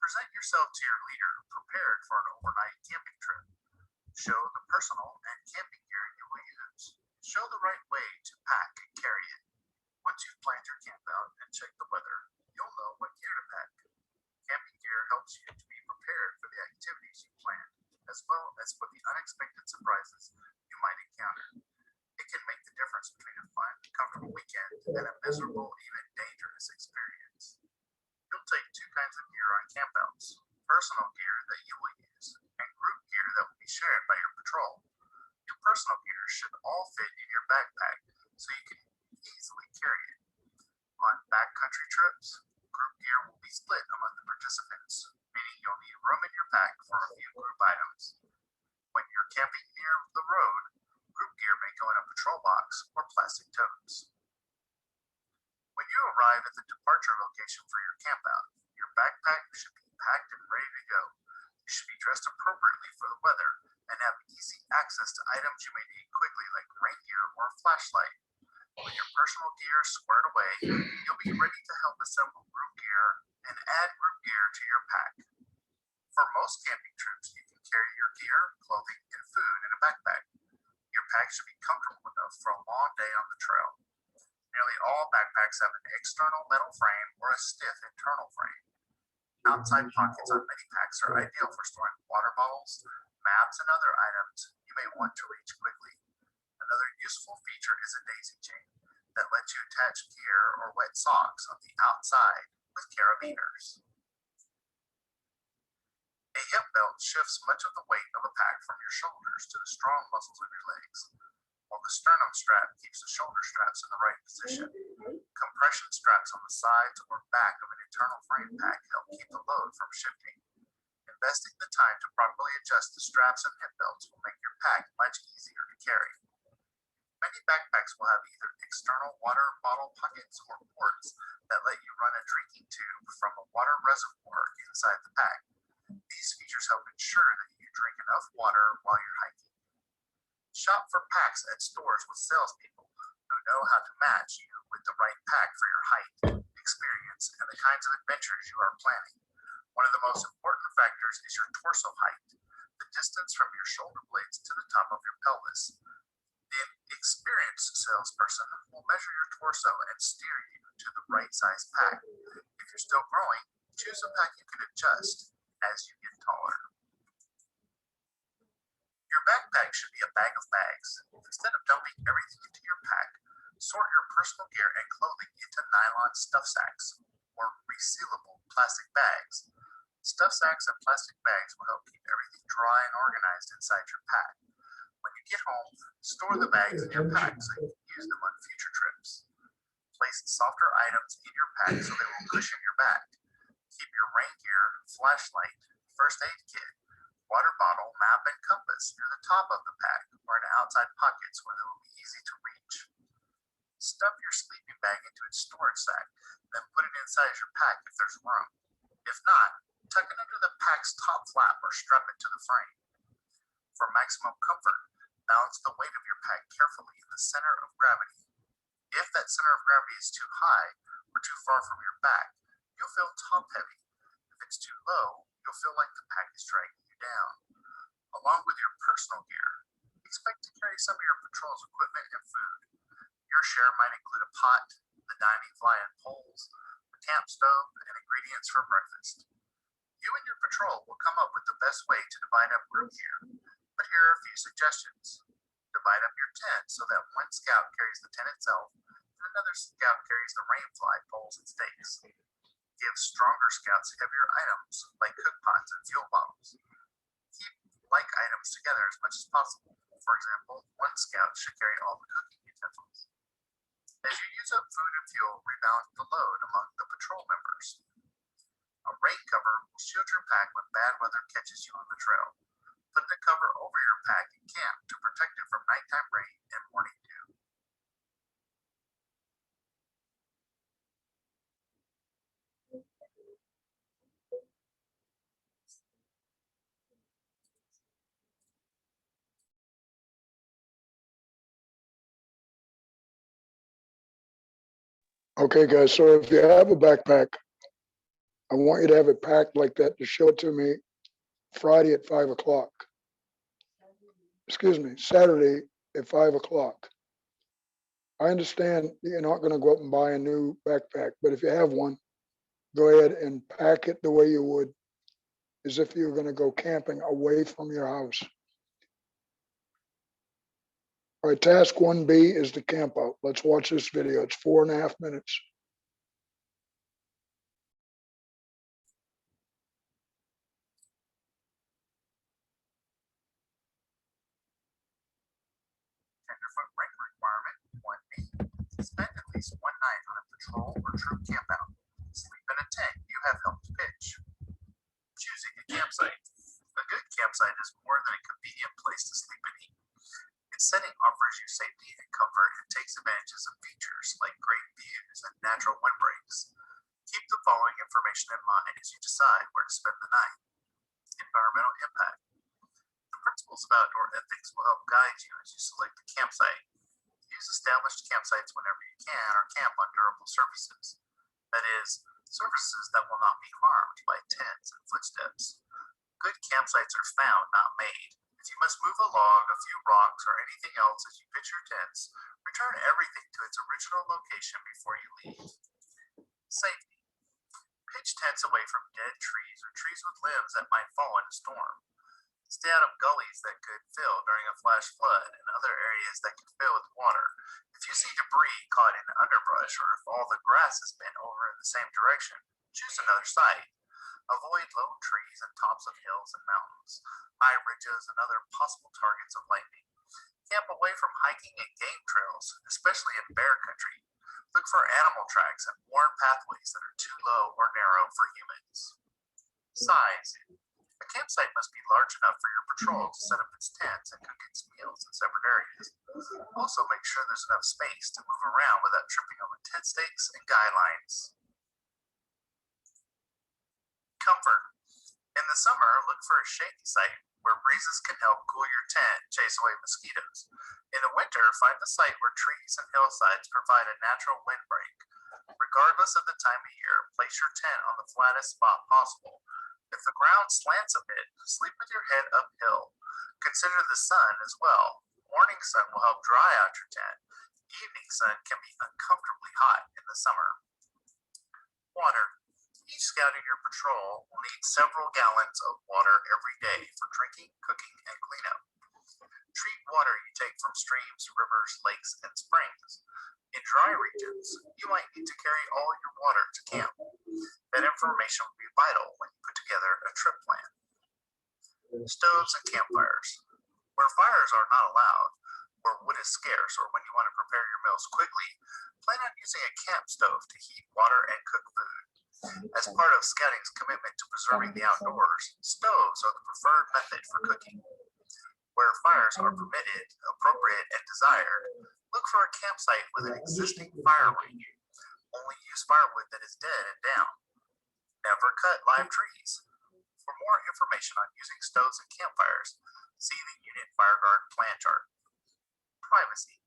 Present yourself to your leader prepared for an overnight camping trip. Show the personal and camping gear you will use. Show the right way to pack and carry it. Once you've planned your camp out and checked the weather, you'll know what gear to pack. Camping gear helps you to be prepared for the activities you planned, as well as for the unexpected surprises you might encounter. It can make the difference between a fun, comfortable weekend and a miserable, even dangerous experience. You'll take two kinds of gear on campouts: personal gear that you will use and group gear that will be shared by your patrol. Your personal gear should all fit in your backpack so you can easily carry it. On backcountry trips, group gear will be split among the participants, meaning you'll need room in your pack for a few group items. When you're camping near the road, group gear may go in a patrol box or plastic totes. When you arrive at the departure location for your campout, your backpack should be packed and ready to go. You should be dressed appropriately for the weather and have easy access to items you may need quickly, like rain gear or a flashlight. With your personal gear squared away, you'll be ready to help assemble group gear and add group gear to your pack. For most camping trips, you can carry your gear, clothing, and food in a backpack. Your pack should be comfortable enough for a long day on the trail. Nearly all backpacks have an external metal frame or a stiff internal frame. Outside pockets on many packs are ideal for storing water bottles, maps, and other items you may want to reach quickly. Another useful feature is a daisy chain that lets you attach gear or wet socks on the outside with carabiners. A hip belt shifts much of the weight of a pack from your shoulders to the strong muscles of your legs, while the sternum strap keeps the shoulder straps in the right position. Compression straps on the sides or back of an internal frame pack help keep the load from shifting. Investing the time to properly adjust the straps and hip belts will make your pack much easier to carry. Many backpacks will have either external water bottle pockets or ports that let you run a drinking tube from a water reservoir inside the pack. These features help ensure that you drink enough water while you're hiking. Shop for packs at stores with salespeople who know how to match you with the right pack for your height, experience, and the kinds of adventures you are planning. One of the most important factors is your torso height, the distance from your shoulder blades to the top of your pelvis. The experienced salesperson will measure your torso and steer you to the right size pack. If you're still growing, choose a pack you can adjust as you get taller. Your backpack should be a bag of bags. Instead of dumping everything into your pack, sort your personal gear and clothing into nylon stuff sacks or resealable plastic bags. Stuff sacks and plastic bags will help keep everything dry and organized inside your pack. When you get home, store the bags in your pack so you can use them on future trips. Place softer items in your pack so they will cushion your back. Keep your rain gear, flashlight, first aid kit, water bottle, map, and compass near the top of the pack or in outside pockets where they will be easy to reach. Stuff your sleeping bag into its storage sack, then put it inside your pack if there's room. If not, tuck it under the pack's top flap or strap it to the frame. For maximum comfort, balance the weight of your pack carefully in the center of gravity. If that center of gravity is too high or too far from your back, you'll feel top heavy. If it's too low, you'll feel like the pack is dragging you down. Along with your personal gear, expect to carry some of your patrol's equipment and food. Your share might include a pot, the dining fly-in poles, the camp stove, and ingredients for breakfast. You and your patrol will come up with the best way to divide up group gear, but here are a few suggestions. Divide up your tent so that one scout carries the tent itself and another scout carries the rain fly poles and stakes. Give stronger scouts heavier items like cook pots and fuel bottles. Keep like items together as much as possible. For example, one scout should carry all the cooking utensils. As you use up food and fuel, rebalance the load among the patrol members. A rain cover will shield your pack when bad weather catches you on the trail. Put the cover over your pack in camp to protect it from nighttime rain and morning dew. Okay, guys, so if you have a backpack, I want you to have it packed like that to show it to me Friday at 5 o'clock. Excuse me, Saturday at 5 o'clock. I understand you're not going to go out and buy a new backpack, but if you have one, go ahead and pack it the way you would as if you were going to go camping away from your house. All right, task 1B is the camp out. Let's watch this video. It's 4.5 minutes. Tenderfoot rank requirement 1B. Spend at least one night on a patrol or troop campout. Sleep in a tent you have helped pitch. Choosing a campsite. A good campsite is more than a convenient place to sleep and eat. Its setting offers you safety and comfort and takes advantages of features like great views and natural windbreaks. Keep the following information in mind as you decide where to spend the night. Environmental impact. The principles of outdoor ethics will help guide you as you select the campsite. Use established campsites whenever you can or camp on durable surfaces. That is, surfaces that will not be harmed by tents and footsteps. Good campsites are found, not made. If you must move a log, a few rocks, or anything else as you pitch your tents, return everything to its original location before you leave. Safety. Pitch tents away from dead trees or trees with limbs that might fall in a storm. Stay out of gullies that could fill during a flash flood and other areas that could fill with water. If you see debris caught in underbrush or if all the grass is bent over in the same direction, choose another site. Avoid low trees and tops of hills and mountains, high ridges, and other possible targets of lightning. Camp away from hiking and game trails, especially in bear country. Look for animal tracks and worn pathways that are too low or narrow for humans. Size. A campsite must be large enough for your patrol to set up its tents and cook its meals in separate areas. Also make sure there's enough space to move around without tripping over tent stakes and guidelines. Comfort. In the summer, look for a shady site where breezes can help cool your tent and chase away mosquitoes. In the winter, find a site where trees and hillsides provide a natural windbreak. Regardless of the time of year, place your tent on the flattest spot possible. If the ground slants a bit, sleep with your head uphill. Consider the sun as well. Morning sun will help dry out your tent. Evening sun can be uncomfortably hot in the summer. Water. Each scout in your patrol will need several gallons of water every day for drinking, cooking, and cleanup. Treat water you take from streams, rivers, lakes, and springs. In dry regions, you might need to carry all your water to camp. That information will be vital when you put together a trip plan. Stoves and campfires. Where fires are not allowed, where wood is scarce, or when you want to prepare your meals quickly, plan on using a camp stove to heat water and cook food. As part of scouting's commitment to preserving the outdoors, stoves are the preferred method for cooking. Where fires are permitted, appropriate, and desired, look for a campsite with an existing fire range. Only use firewood that is dead and down. Never cut live trees. For more information on using stoves and campfires, see the Unit Fire Guard Plan Chart. Privacy.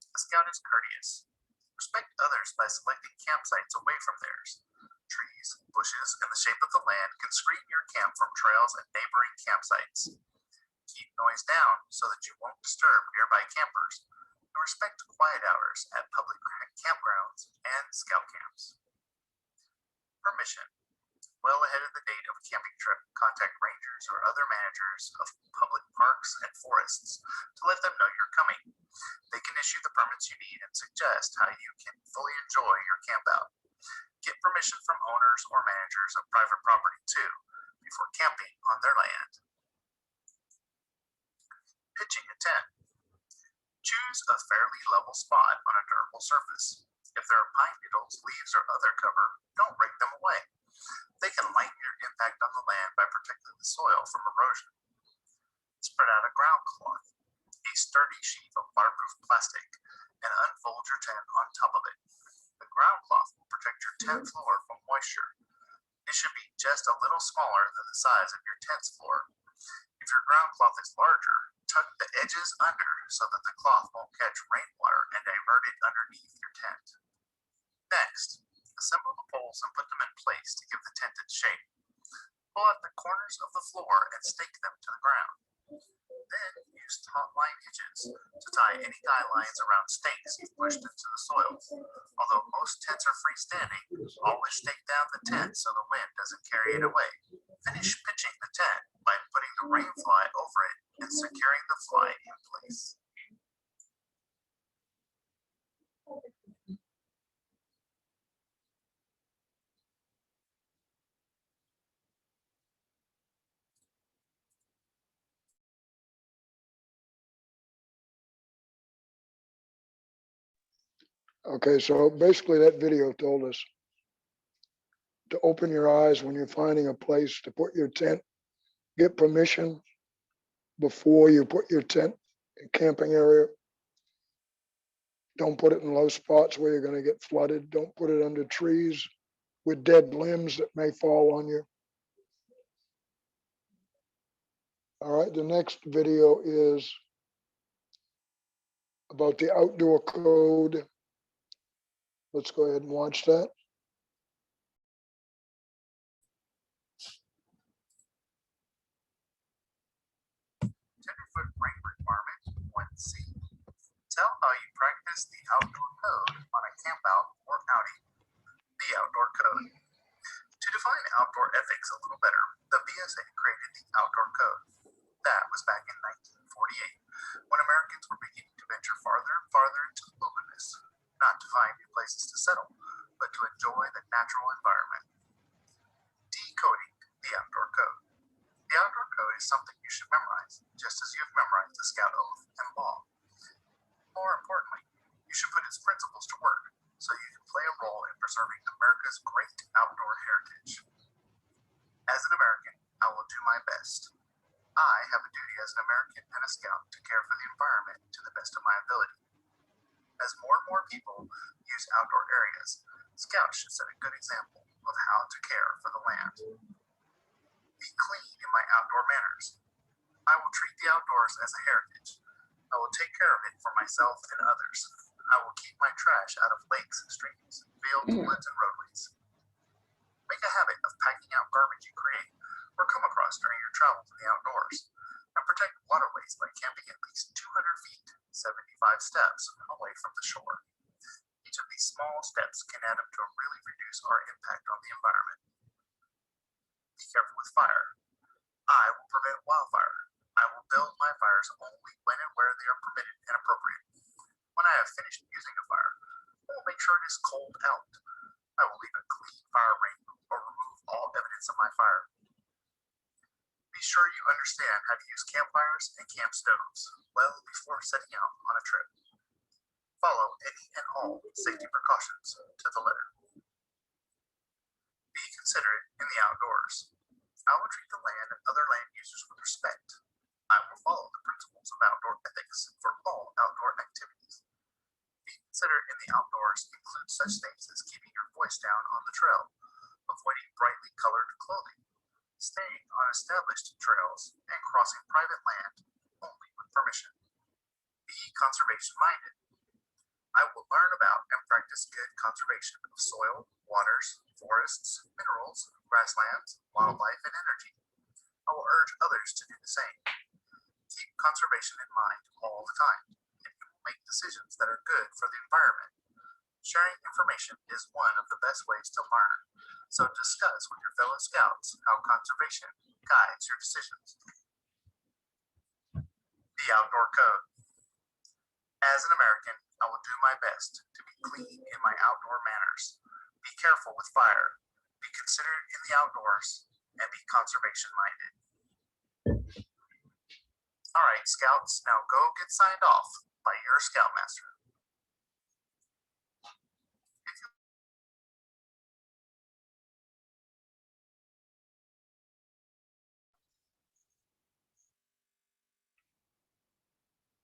A scout is courteous. Respect others by selecting campsites away from theirs. Trees, bushes, and the shape of the land can screen your camp from trails and neighboring campsites. Keep noise down so that you won't disturb nearby campers, and respect quiet hours at public campgrounds and scout camps. Permission. Well ahead of the date of a camping trip, contact rangers or other managers of public parks and forests to let them know you're coming. They can issue the permits you need and suggest how you can fully enjoy your campout. Get permission from owners or managers of private property too before camping on their land. Pitching a tent. Choose a fairly level spot on a durable surface. If there are pine needles, leaves, or other cover, don't rake them away. They can lighten your impact on the land by protecting the soil from erosion. Spread out a ground cloth, a sturdy sheet of waterproof plastic, and unfold your tent on top of it. The ground cloth will protect your tent floor from moisture. It should be just a little smaller than the size of your tent's floor. If your ground cloth is larger, tuck the edges under so that the cloth won't catch rainwater and divert it underneath your tent. Next, assemble the poles and put them in place to give the tent its shape. Pull out the corners of the floor and stake them to the ground. Then use taut line hitches to tie any guy lines around stakes you've pushed into the soil. Although most tents are freestanding, always stake down the tent so the wind doesn't carry it away. Finish pitching the tent by putting the rain fly over it and securing the fly in place. Okay, so basically that video told us to open your eyes when you're finding a place to put your tent, get permission before you put your tent in camping area. Don't put it in low spots where you're going to get flooded. Don't put it under trees with dead limbs that may fall on you. All right, the next video is about the outdoor code. Let's go ahead and watch that. Tenderfoot Rain Requirement 1C. Tell how you practice the outdoor code on a campout or outing. The outdoor code. To define outdoor ethics a little better, the BSA created the outdoor code. That was back in 1948, when Americans were beginning to venture farther and farther into the wilderness, not to find new places to settle, but to enjoy the natural environment. Decoding the outdoor code. The outdoor code is something you should memorize, just as you've memorized the Scout Oath and Law. More importantly, you should put its principles to work, so you can play a role in preserving America's great outdoor heritage. As an American, I will do my best. I have a duty as an American and a Scout to care for the environment to the best of my ability. As more and more people use outdoor areas, Scouts should set a good example of how to care for the land. Be clean in my outdoor manners. I will treat the outdoors as a heritage. I will take care of it for myself and others. I will keep my trash out of lakes and streams, fields, woods, and roadways. Make a habit of packing out garbage you create or come across during your travels in the outdoors, and protect waterways by camping at least 200 feet, 75 steps away from the shore. Each of these small steps can add up to really reduce our impact on the environment. Be careful with fire. I will prevent wildfire. I will build my fires only when and where they are permitted and appropriate. When I have finished using a fire, I will make sure it is cold out. I will leave a clean fire ring or remove all evidence of my fire. Be sure you understand how to use campfires and camp stoves well before setting out on a trip. Follow any and all safety precautions to the letter. Be considerate in the outdoors. I will treat the land and other land users with respect. I will follow the principles of outdoor ethics for all outdoor activities. Be considerate in the outdoors includes such things as keeping your voice down on the trail, avoiding brightly colored clothing, staying on established trails, and crossing private land only with permission. Be conservation minded. I will learn about and practice good conservation of soil, waters, forests, minerals, grasslands, wildlife, and energy. I will urge others to do the same. Keep conservation in mind all the time, and you will make decisions that are good for the environment. Sharing information is one of the best ways to learn, so discuss with your fellow scouts how conservation guides your decisions. The outdoor code. As an American, I will do my best to be clean in my outdoor manners, be careful with fire, be considerate in the outdoors, and be conservation minded. All right, scouts, now go get signed off by your scoutmaster.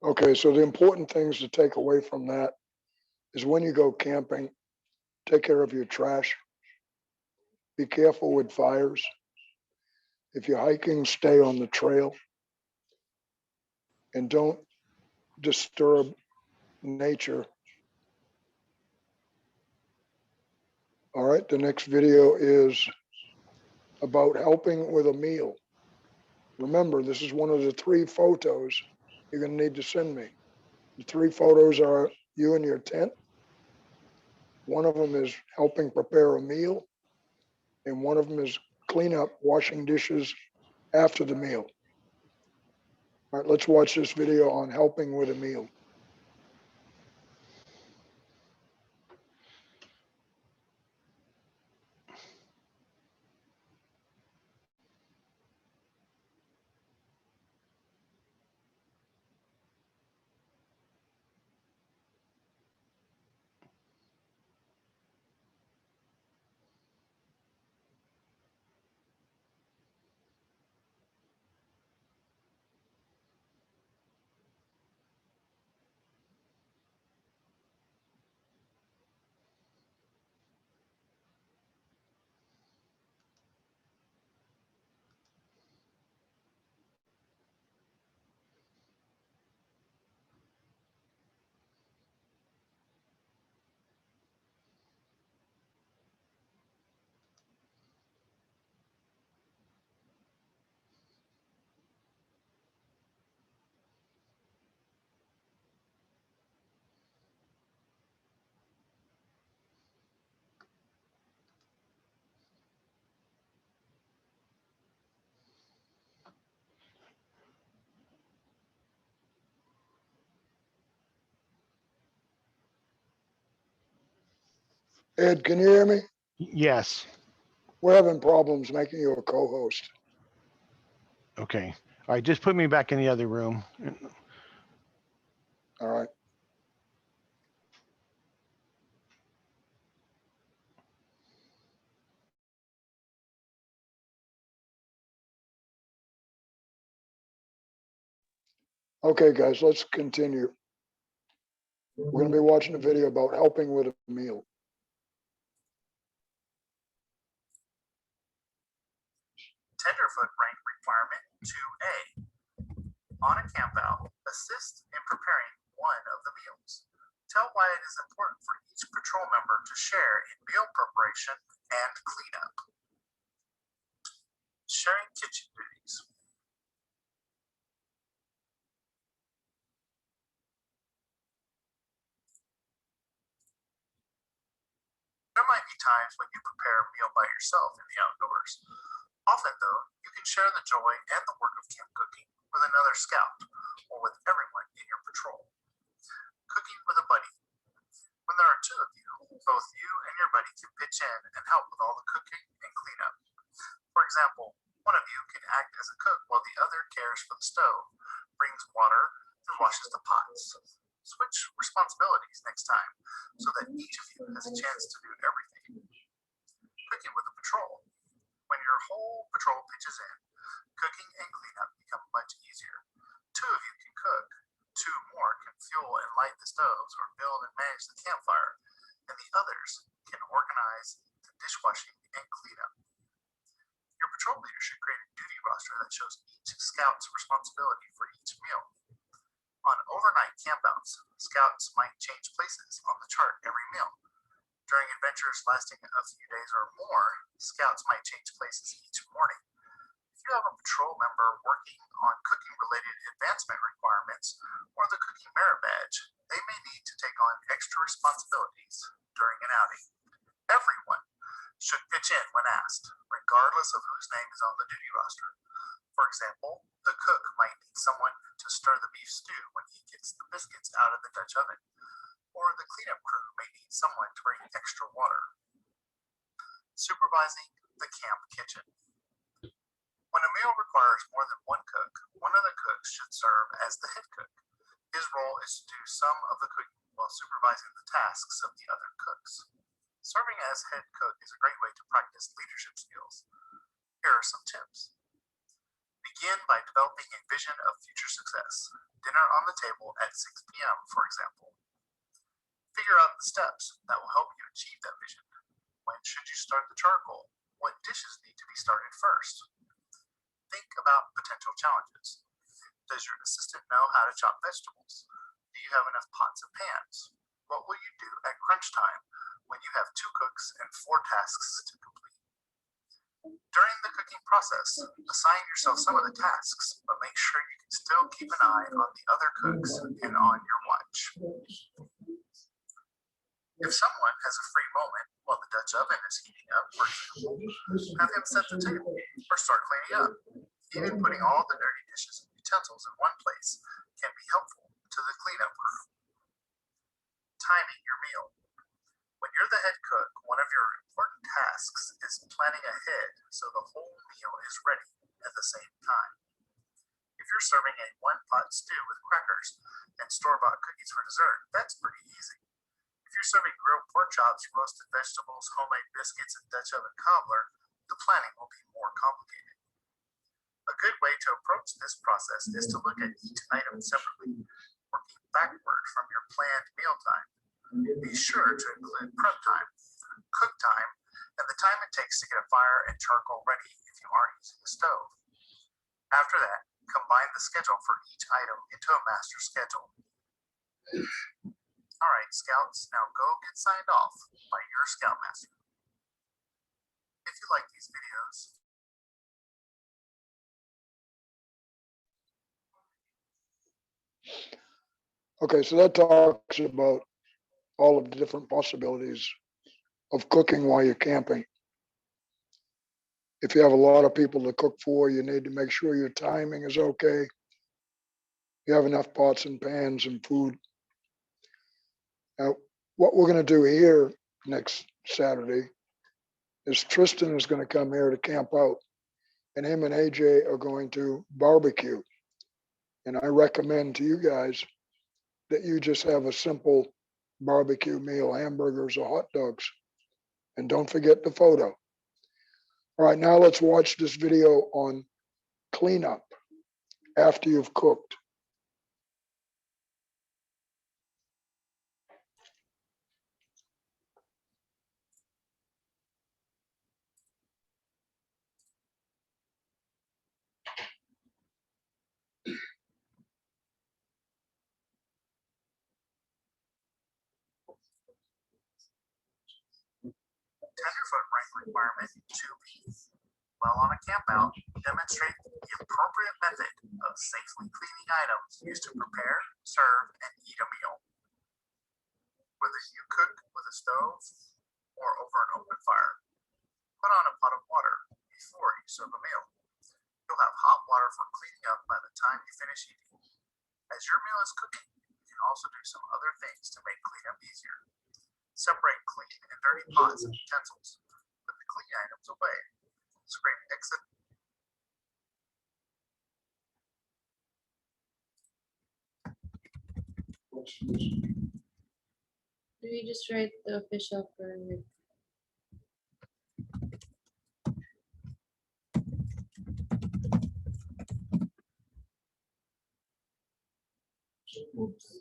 Okay, so the important things to take away from that is when you go camping, take care of your trash. Be careful with fires. If you're hiking, stay on the trail. And don't disturb nature. All right, the next video is about helping with a meal. Remember, this is one of the 3 photos you're going to need to send me. The 3 photos are you in your tent. One of them is helping prepare a meal. And one of them is clean up, washing dishes after the meal. All right, let's watch this video on helping with a meal. Ed, can you hear me? Yes. We're having problems making you a co-host. Okay. All right. Just put me back in the other room. All right. Okay, guys, let's continue. We're going to be watching a video about helping with a meal. Tenderfoot rank requirement 2A. On a campout, assist in preparing one of the meals. Tell why it is important for each patrol member to share in meal preparation and cleanup. Sharing kitchen duties. There might be times when you prepare a meal by yourself in the outdoors. Often, though, you can share the joy and the work of camp cooking with another scout or with everyone in your patrol. Cooking with a buddy. When there are 2 of you, both you and your buddy can pitch in and help with all the cooking and cleanup. For example, one of you can act as a cook while the other cares for the stove, brings water, and washes the pots. Switch responsibilities next time so that each of you has a chance to do everything. Cooking with a patrol. When your whole patrol pitches in, cooking and cleanup become much easier. 2 of you can cook, 2 more can fuel and light the stoves or build and manage the campfire, and the others can organize the dishwashing and cleanup. Your patrol leader should create a duty roster that shows each scout's responsibility for each meal. On overnight campouts, scouts might change places on the chart every meal. During adventures lasting a few days or more, scouts might change places each morning. If you have a patrol member working on cooking-related advancement requirements or the cooking merit badge, they may need to take on extra responsibilities during an outing. Everyone should pitch in when asked, regardless of whose name is on the duty roster. For example, the cook might need someone to stir the beef stew when he gets the biscuits out of the Dutch oven, or the cleanup crew may need someone to bring extra water. Supervising the camp kitchen. When a meal requires more than one cook, one of the cooks should serve as the head cook. His role is to do some of the cooking while supervising the tasks of the other cooks. Serving as head cook is a great way to practice leadership skills. Here are some tips. Begin by developing a vision of future success. Dinner on the table at 6 p.m., for example. Figure out the steps that will help you achieve that vision. When should you start the charcoal? What dishes need to be started first? Think about potential challenges. Does your assistant know how to chop vegetables? Do you have enough pots and pans? What will you do at crunch time when you have 2 cooks and 4 tasks to complete? During the cooking process, assign yourself some of the tasks, but make sure you can still keep an eye on the other cooks and on your watch. If someone has a free moment while the Dutch oven is heating up, for example, have him set the table or start cleaning up. Even putting all the dirty dishes and utensils in one place can be helpful to the cleanup crew. Timing your meal. When you're the head cook, one of your important tasks is planning ahead so the whole meal is ready at the same time. If you're serving a one-pot stew with crackers and store-bought cookies for dessert, that's pretty easy. If you're serving grilled pork chops, roasted vegetables, homemade biscuits, and Dutch oven cobbler, the planning will be more complicated. A good way to approach this process is to look at each item separately, working backward from your planned meal time. Be sure to include prep time, cook time, and the time it takes to get a fire and charcoal ready if you aren't using a stove. After that, combine the schedule for each item into a master schedule. All right, Scouts, now go get signed off by your Scoutmaster. If you like these videos, Okay, so that talks about all of the different possibilities of cooking while you're camping. If you have a lot of people to cook for, you need to make sure your timing is okay. You have enough pots and pans and food. Now, what we're going to do here next Saturday is Tristan is going to come here to camp out, and him and AJ are going to barbecue. And I recommend to you guys that you just have a simple barbecue meal, hamburgers or hot dogs. And don't forget the photo. All right, now let's watch this video on cleanup after you've cooked. Tenderfoot rank requirement 2B. While on a campout, demonstrate the appropriate method of safely cleaning items used to prepare, serve, and eat a meal. Whether you cook with a stove or over an open fire, put on a pot of water before you serve a meal. You'll have hot water for cleaning up by the time you finish eating. As your meal is cooking, you can also do some other things to make cleanup easier. Separate clean and dirty pots and utensils. Put the clean items away. Scrape exit. Do we just write the official permit? Oops.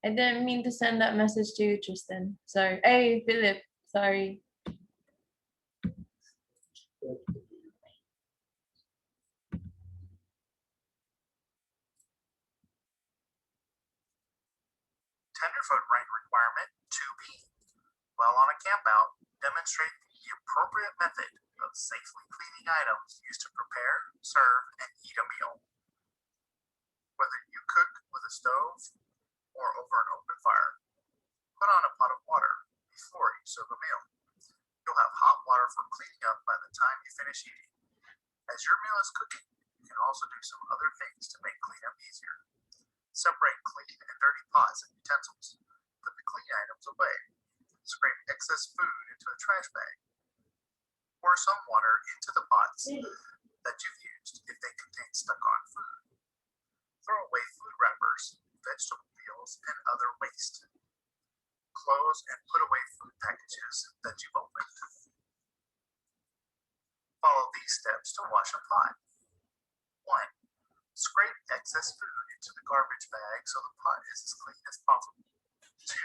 I didn't mean to send that message to you, Tristan. Sorry. Hey, Philip. Sorry. Tenderfoot rank requirement 2B. While on a campout, demonstrate the appropriate method of safely cleaning items used to prepare, serve, and eat a meal. Whether you cook with a stove or over an open fire, put on a pot of water before you serve a meal. You'll have hot water for cleaning up by the time you finish eating. As your meal is cooking, you can also do some other things to make cleanup easier. Separate clean and dirty pots and utensils. Put the clean items away. Scrape excess food into a trash bag. Pour some water into the pots that you've used if they contain stuck-on food. Throw away food wrappers, vegetable peels, and other waste. Close and put away food packages that you've opened. Follow these steps to wash a pot. 1. Scrape excess food into the garbage bag so the pot is as clean as possible. 2.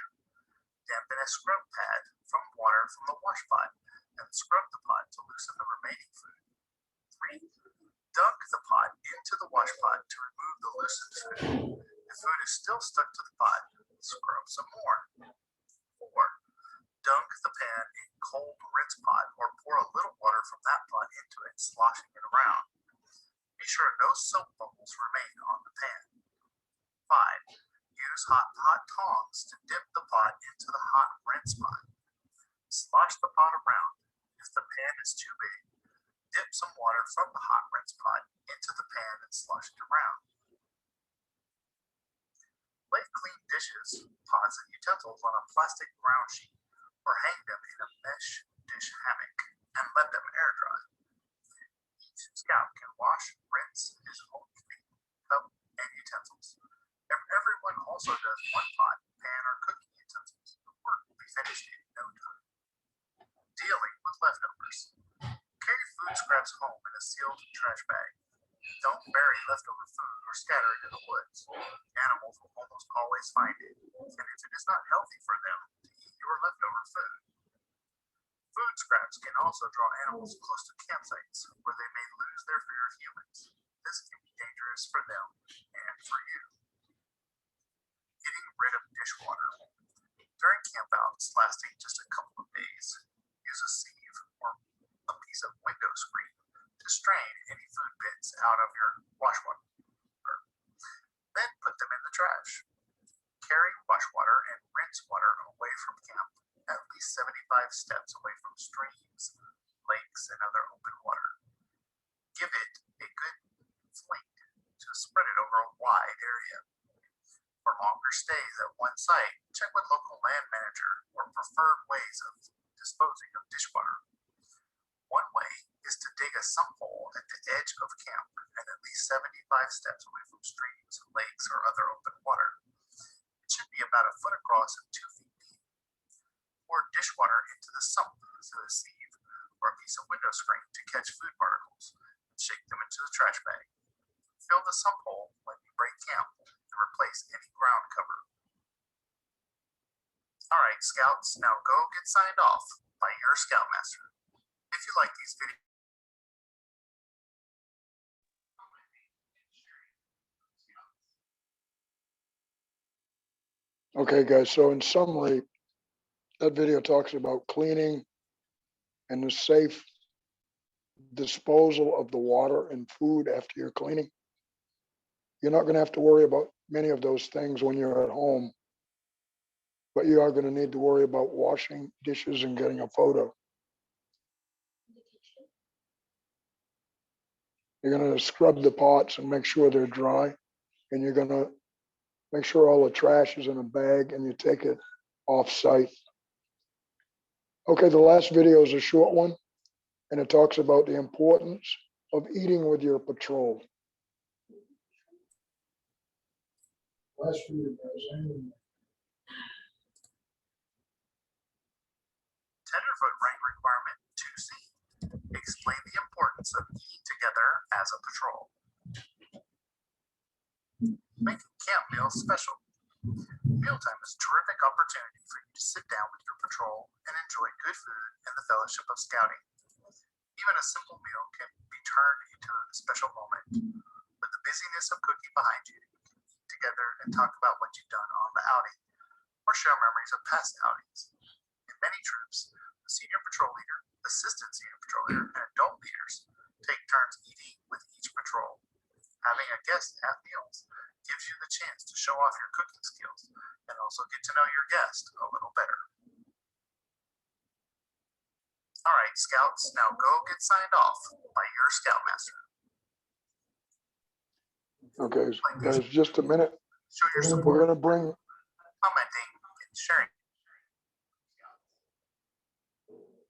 Dampen a scrub pad from water from the wash pot and scrub the pot to loosen the remaining food. 3. Dunk the pot into the wash pot to remove the loosened food. If food is still stuck to the pot, scrub some more. 4. Dunk the pan in cold rinse pot or pour a little water from that pot into it, sloshing it around. Be sure no soap bubbles remain on the pan. 5. Use hot tongs to dip the pot into the hot rinse pot. Slosh the pot around. If the pan is too big, dip some water from the hot rinse pot into the pan and slosh it around. Lay clean dishes, pots, and utensils on a plastic ground sheet or hang them in a mesh dish hammock and let them air dry. Each scout can wash, rinse his own feet, cup, and utensils. Everyone also does one pot, pan, or cooking utensils. The work will be finished in no time. Dealing with leftovers. Carry food scraps home in a sealed trash bag. Don't bury leftover food or scatter it in the woods. Animals will almost always find it, and if it is not healthy for them to eat your leftover food. Food scraps can also draw animals close to campsites where they may lose their fear of humans. This can be dangerous for them and for you. Getting rid of dishwater. During campouts lasting just a couple of days, use a sieve or a piece of window screen to strain any food bits out of your wash water. Then put them in the trash. Carry wash water and rinse water away from camp, at least 75 steps away from streams, lakes, and other open water. Give it a good fling to spread it over a wide area. For longer stays at one site, check with local land manager or preferred ways of disposing of dishwater. One way is to dig a sump hole at the edge of camp and at least 75 steps away from streams, lakes, or other open water. It should be about a foot across and 2 feet deep. Pour dishwater into the sump through a sieve or a piece of window screen to catch food particles and shake them into the trash bag. Fill the sump hole when you break camp and replace any ground cover. All right, Scouts, now go get signed off by your Scoutmaster. If you like these videos, Okay, guys, so in summary, that video talks about cleaning and the safe disposal of the water and food after you're cleaning. You're not going to have to worry about many of those things when you're at home, but you are going to need to worry about washing dishes and getting a photo. You're going to scrub the pots and make sure they're dry, and you're going to make sure all the trash is in a bag and you take it off site. Okay, the last video is a short one, and it talks about the importance of eating with your patrol. Last video, guys. Tenderfoot rank requirement 2C. Explain the importance of eating together as a patrol. Making camp meals special. Mealtime is a terrific opportunity for you to sit down with your patrol and enjoy good food and the fellowship of scouting. Even a simple meal can be turned into a special moment. With the busyness of cooking behind you, you can eat together and talk about what you've done on the outing. or share memories of past outings. In many troops, the senior patrol leader, assistant senior patrol leader, and adult leaders take turns eating with each patrol. Having a guest at meals gives you the chance to show off your cooking skills and also get to know your guest a little better. All right, Scouts, now go get signed off by your Scoutmaster. Okay, guys, just a minute. Show your support, We're gonna bring, commenting, and sharing.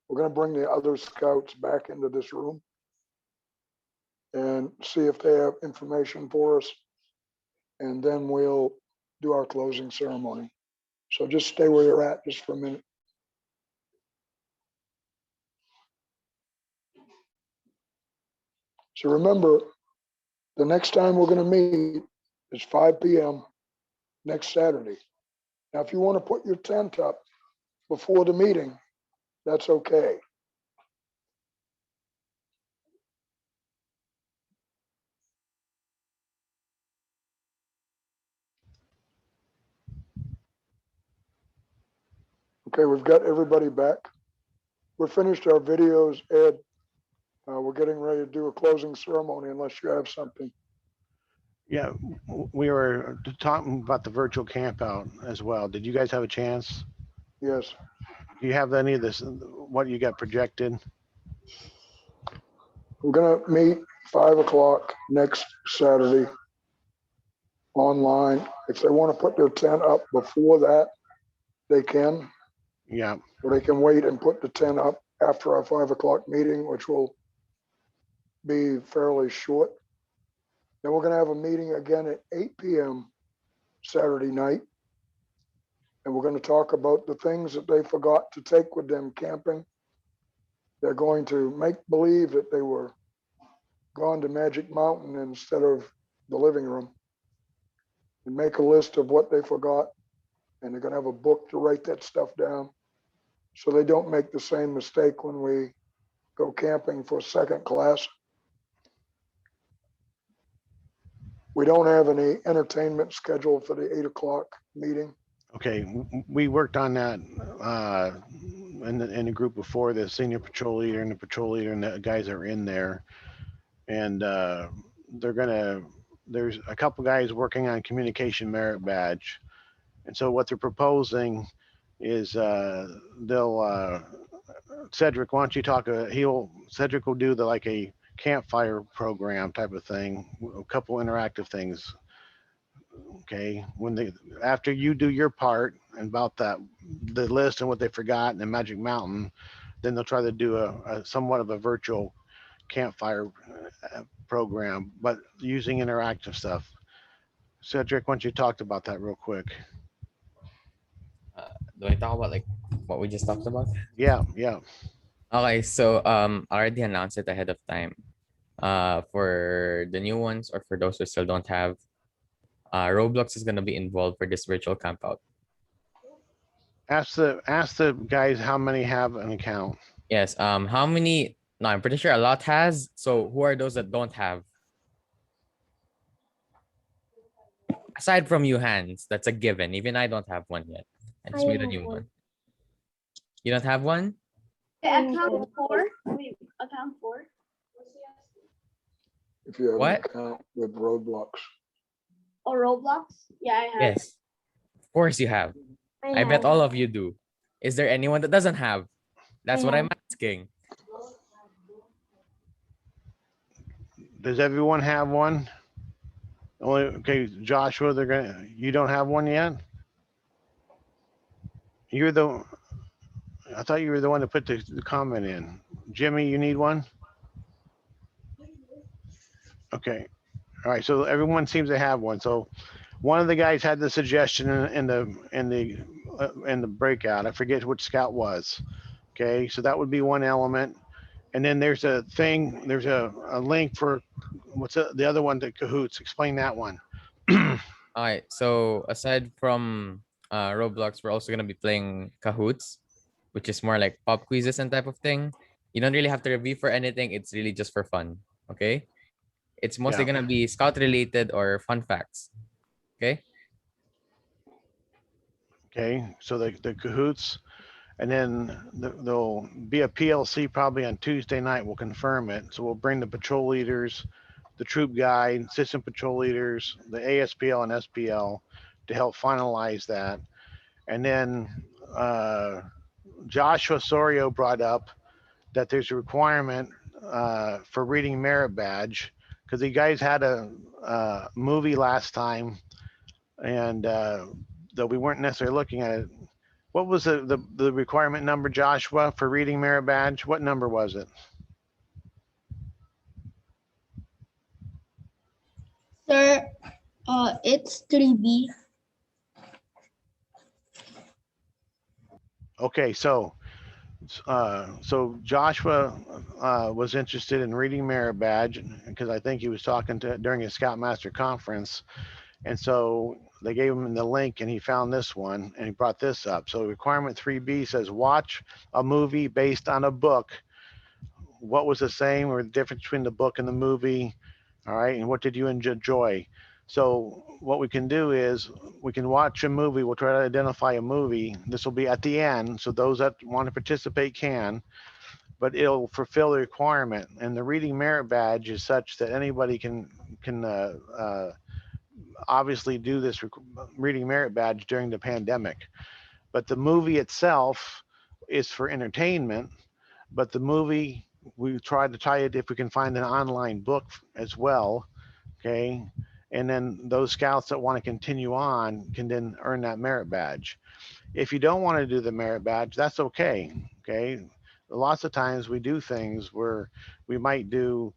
the other scouts back into this room and see if they have information for us. And then we'll do our closing ceremony. So just stay where you're at just for a minute. So remember, the next time we're gonna meet is 5 p.m. next Saturday. Now, if you want to put your tent up before the meeting, that's okay. Okay, we've got everybody back. We're finished our videos, Ed. We're getting ready to do a closing ceremony unless you have something. Yeah, we were talking about the virtual camp out as well. Did you guys have a chance? Yes. Do you have any of this, what you got projected? We're gonna meet 5 o'clock next Saturday online. If they want to put their tent up before that, they can. Yeah. Or they can wait and put the tent up after our 5 o'clock meeting, which will be fairly short. Then we're gonna have a meeting again at 8 p.m. Saturday night. And we're gonna talk about the things that they forgot to take with them camping. They're going to make believe that they were gone to Magic Mountain instead of the living room and make a list of what they forgot. And they're gonna have a book to write that stuff down so they don't make the same mistake when we go camping for second class. We don't have any entertainment scheduled for the 8 o'clock meeting. Okay, we worked on that in the group before, the senior patrol leader and the patrol leader and the guys that are in there. And there's a couple guys working on communication merit badge. And so what they're proposing is Cedric, why don't you talk, Cedric will do like a campfire program type of thing, a couple interactive things. Okay, after you do your part and about the list and what they forgot in the Magic Mountain, then they'll try to do a somewhat of a virtual campfire program, but using interactive stuff. Cedric, why don't you talk about that real quick? Do I talk about like what we just talked about? Yeah. Okay, so I already announced it ahead of time. For the new ones or for those who still don't have, Roblox is gonna be involved for this virtual campout. Ask the guys how many have an account. Yes. How many? No, I'm pretty sure a lot has. So who are those that don't have? Aside from you hands, that's a given. Even I don't have one yet. I just made a new one. You don't have one? Account 4. Wait, account 4. If you have What? an account with Roblox. Or Roblox? Yeah, I have. Yes. Of course you have. I bet all of you do. Is there anyone that doesn't have? That's what I'm asking. Does everyone have one? Okay, Joshua, you don't have one yet? I thought you were the one to put the comment in. Jimmy, you need one? Okay. All right, so everyone seems to have one. So one of the guys had the suggestion in the breakout. I forget which scout was. Okay, so that would be one element. And then there's a link for what's the other one, to Cahoots. Explain that one. All right. So aside from Roblox, we're also gonna be playing Cahoots, which is more like pop quizzes and type of thing. You don't really have to review for anything. It's really just for fun. Okay. It's mostly gonna be scout related or fun facts. Okay. Okay, so the cahoots, and then there'll be a PLC probably on Tuesday night. We'll confirm it. So we'll bring the patrol leaders, the troop guide, assistant patrol leaders, the ASPL and SPL to help finalize that. And then Joshua Sorio brought up that there's a requirement for reading merit badge because you guys had a movie last time, and though we weren't necessarily looking at it. What was the requirement number, Joshua, for reading merit badge? What number was it? Sir, it's 3B. Okay, so Joshua was interested in reading merit badge because I think he was talking to during a Scoutmaster conference, and so they gave him the link and he found this one and he brought this up. So requirement 3B says watch a movie based on a book. What was the same or the difference between the book and the movie? All right, and what did you enjoy? So what we can do is we can watch a movie. We'll try to identify a movie. This will be at the end, so those that want to participate can, but it'll fulfill the requirement. And the reading merit badge is such that anybody can obviously do this reading merit badge during the pandemic. But the movie itself is for entertainment, but the movie, we try to tie it if we can find an online book as well, okay? And then those scouts that want to continue on can then earn that merit badge. If you don't want to do the merit badge, that's okay, okay? Lots of times we do things where we might do,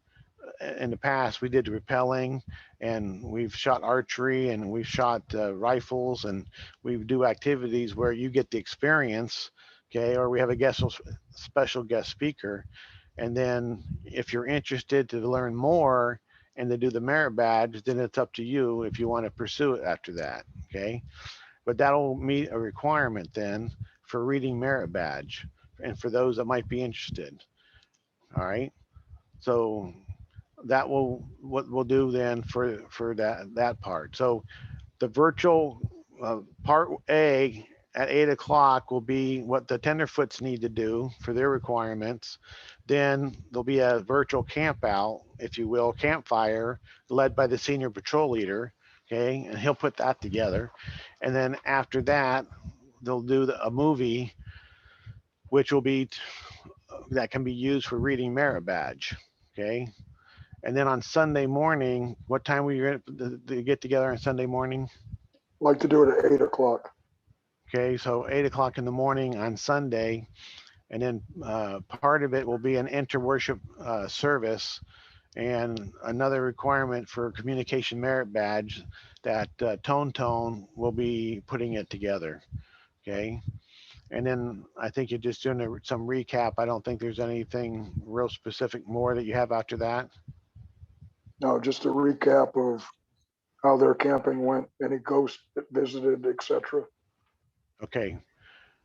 in the past, we did rappelling and we've shot archery and we've shot rifles, and we do activities where you get the experience, okay? Or we have a special guest speaker. And then if you're interested to learn more and to do the merit badge, then it's up to you if you want to pursue it after that, okay? But that'll meet a requirement then for reading merit badge and for those that might be interested, all right? So that will, what we'll do then for that part. So the virtual part A at 8 o'clock will be what the Tenderfoots need to do for their requirements. Then there'll be a virtual camp out, if you will, campfire led by the senior patrol leader. Okay, and he'll put that together. And then after that, they'll do a movie, which will be, that can be used for reading merit badge. Okay. And then on Sunday morning, what time were you going to get together on Sunday morning? Like to do it at 8 o'clock. Okay, so 8 o'clock in the morning on Sunday. And then part of it will be an inter-worship service, and another requirement for communication merit badge that Tone will be putting it together. Okay. And then I think you're just doing some recap. I don't think there's anything real specific more that you have after that. No, just a recap of how their camping went, any ghosts that visited, etc. Okay.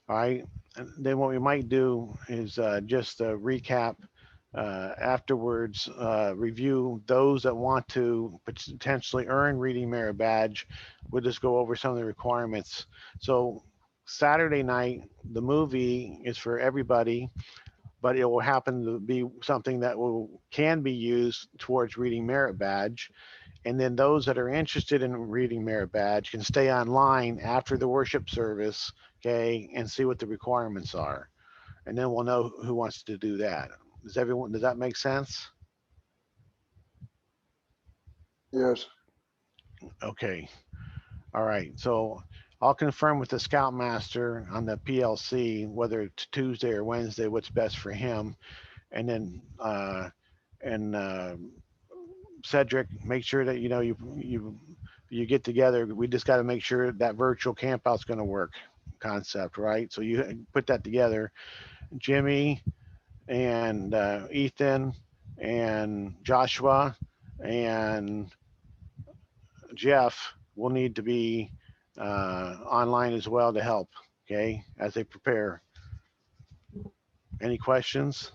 All right. And then what we might do is just a recap afterwards, review those that want to potentially earn reading merit badge. We'll just go over some of the requirements. So Saturday night, the movie is for everybody, but it will happen to be something that can be used towards reading merit badge. And then those that are interested in reading merit badge can stay online after the worship service, okay, and see what the requirements are. And then we'll know who wants to do that. Does that make sense? Yes. Okay. All right. So I'll confirm with the Scoutmaster on the PLC, whether it's Tuesday or Wednesday, what's best for him. And then, Cedric, make sure that, you know, you get together. We just got to make sure that virtual campout's going to work concept, right? So you put that together. Jimmy and Ethan and Joshua and Jeff will need to be online as well to help, okay, as they prepare. Any questions?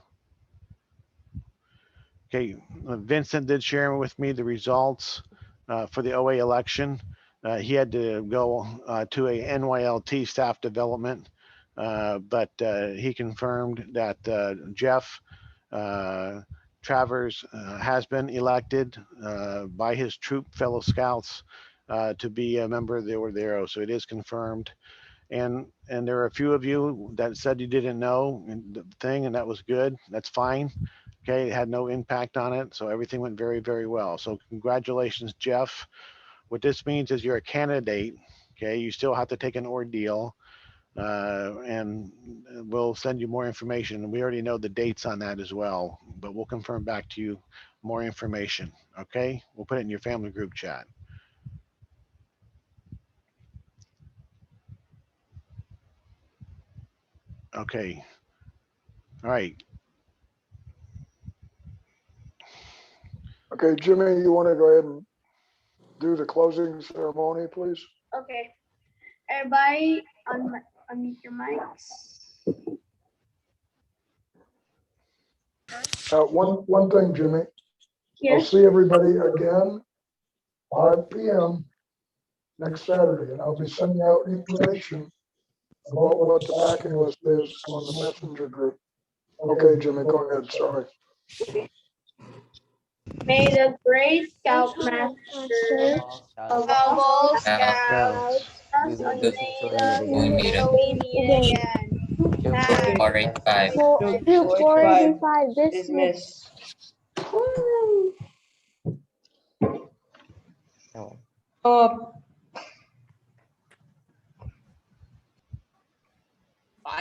Okay, Vincent did share with me the results for the OA election. He had to go to a NYLT staff development, but he confirmed that Jeff Travers has been elected by his troop fellow scouts to be a member of the Order of the Arrow. So it is confirmed. And there are a few of you that said you didn't know the thing, and that was good. That's fine. Okay, it had no impact on it. So everything went very, very well. So congratulations, Jeff. What this means is you're a candidate. Okay, you still have to take an ordeal, and we'll send you more information. We already know the dates on that as well, but we'll confirm back to you more information. Okay, we'll put it in your family group chat. Okay. All right. Okay, Jimmy, you want to go ahead and do the closing ceremony, please? Okay. Everybody unmute your mics. One thing, Jimmy. I'll Yes. see everybody again, 5 p.m. next Saturday, and I'll be sending out information about what the packing list is on the messenger group. Okay, Jimmy, go ahead. Sorry. May the great scoutmaster of all scouts We meet again. 485. 485 Dismiss.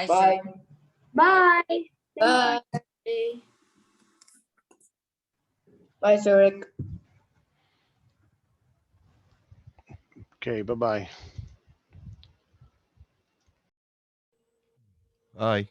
Bye. Bye. Bye. Bye, Zurich. Okay, bye-bye. Aye.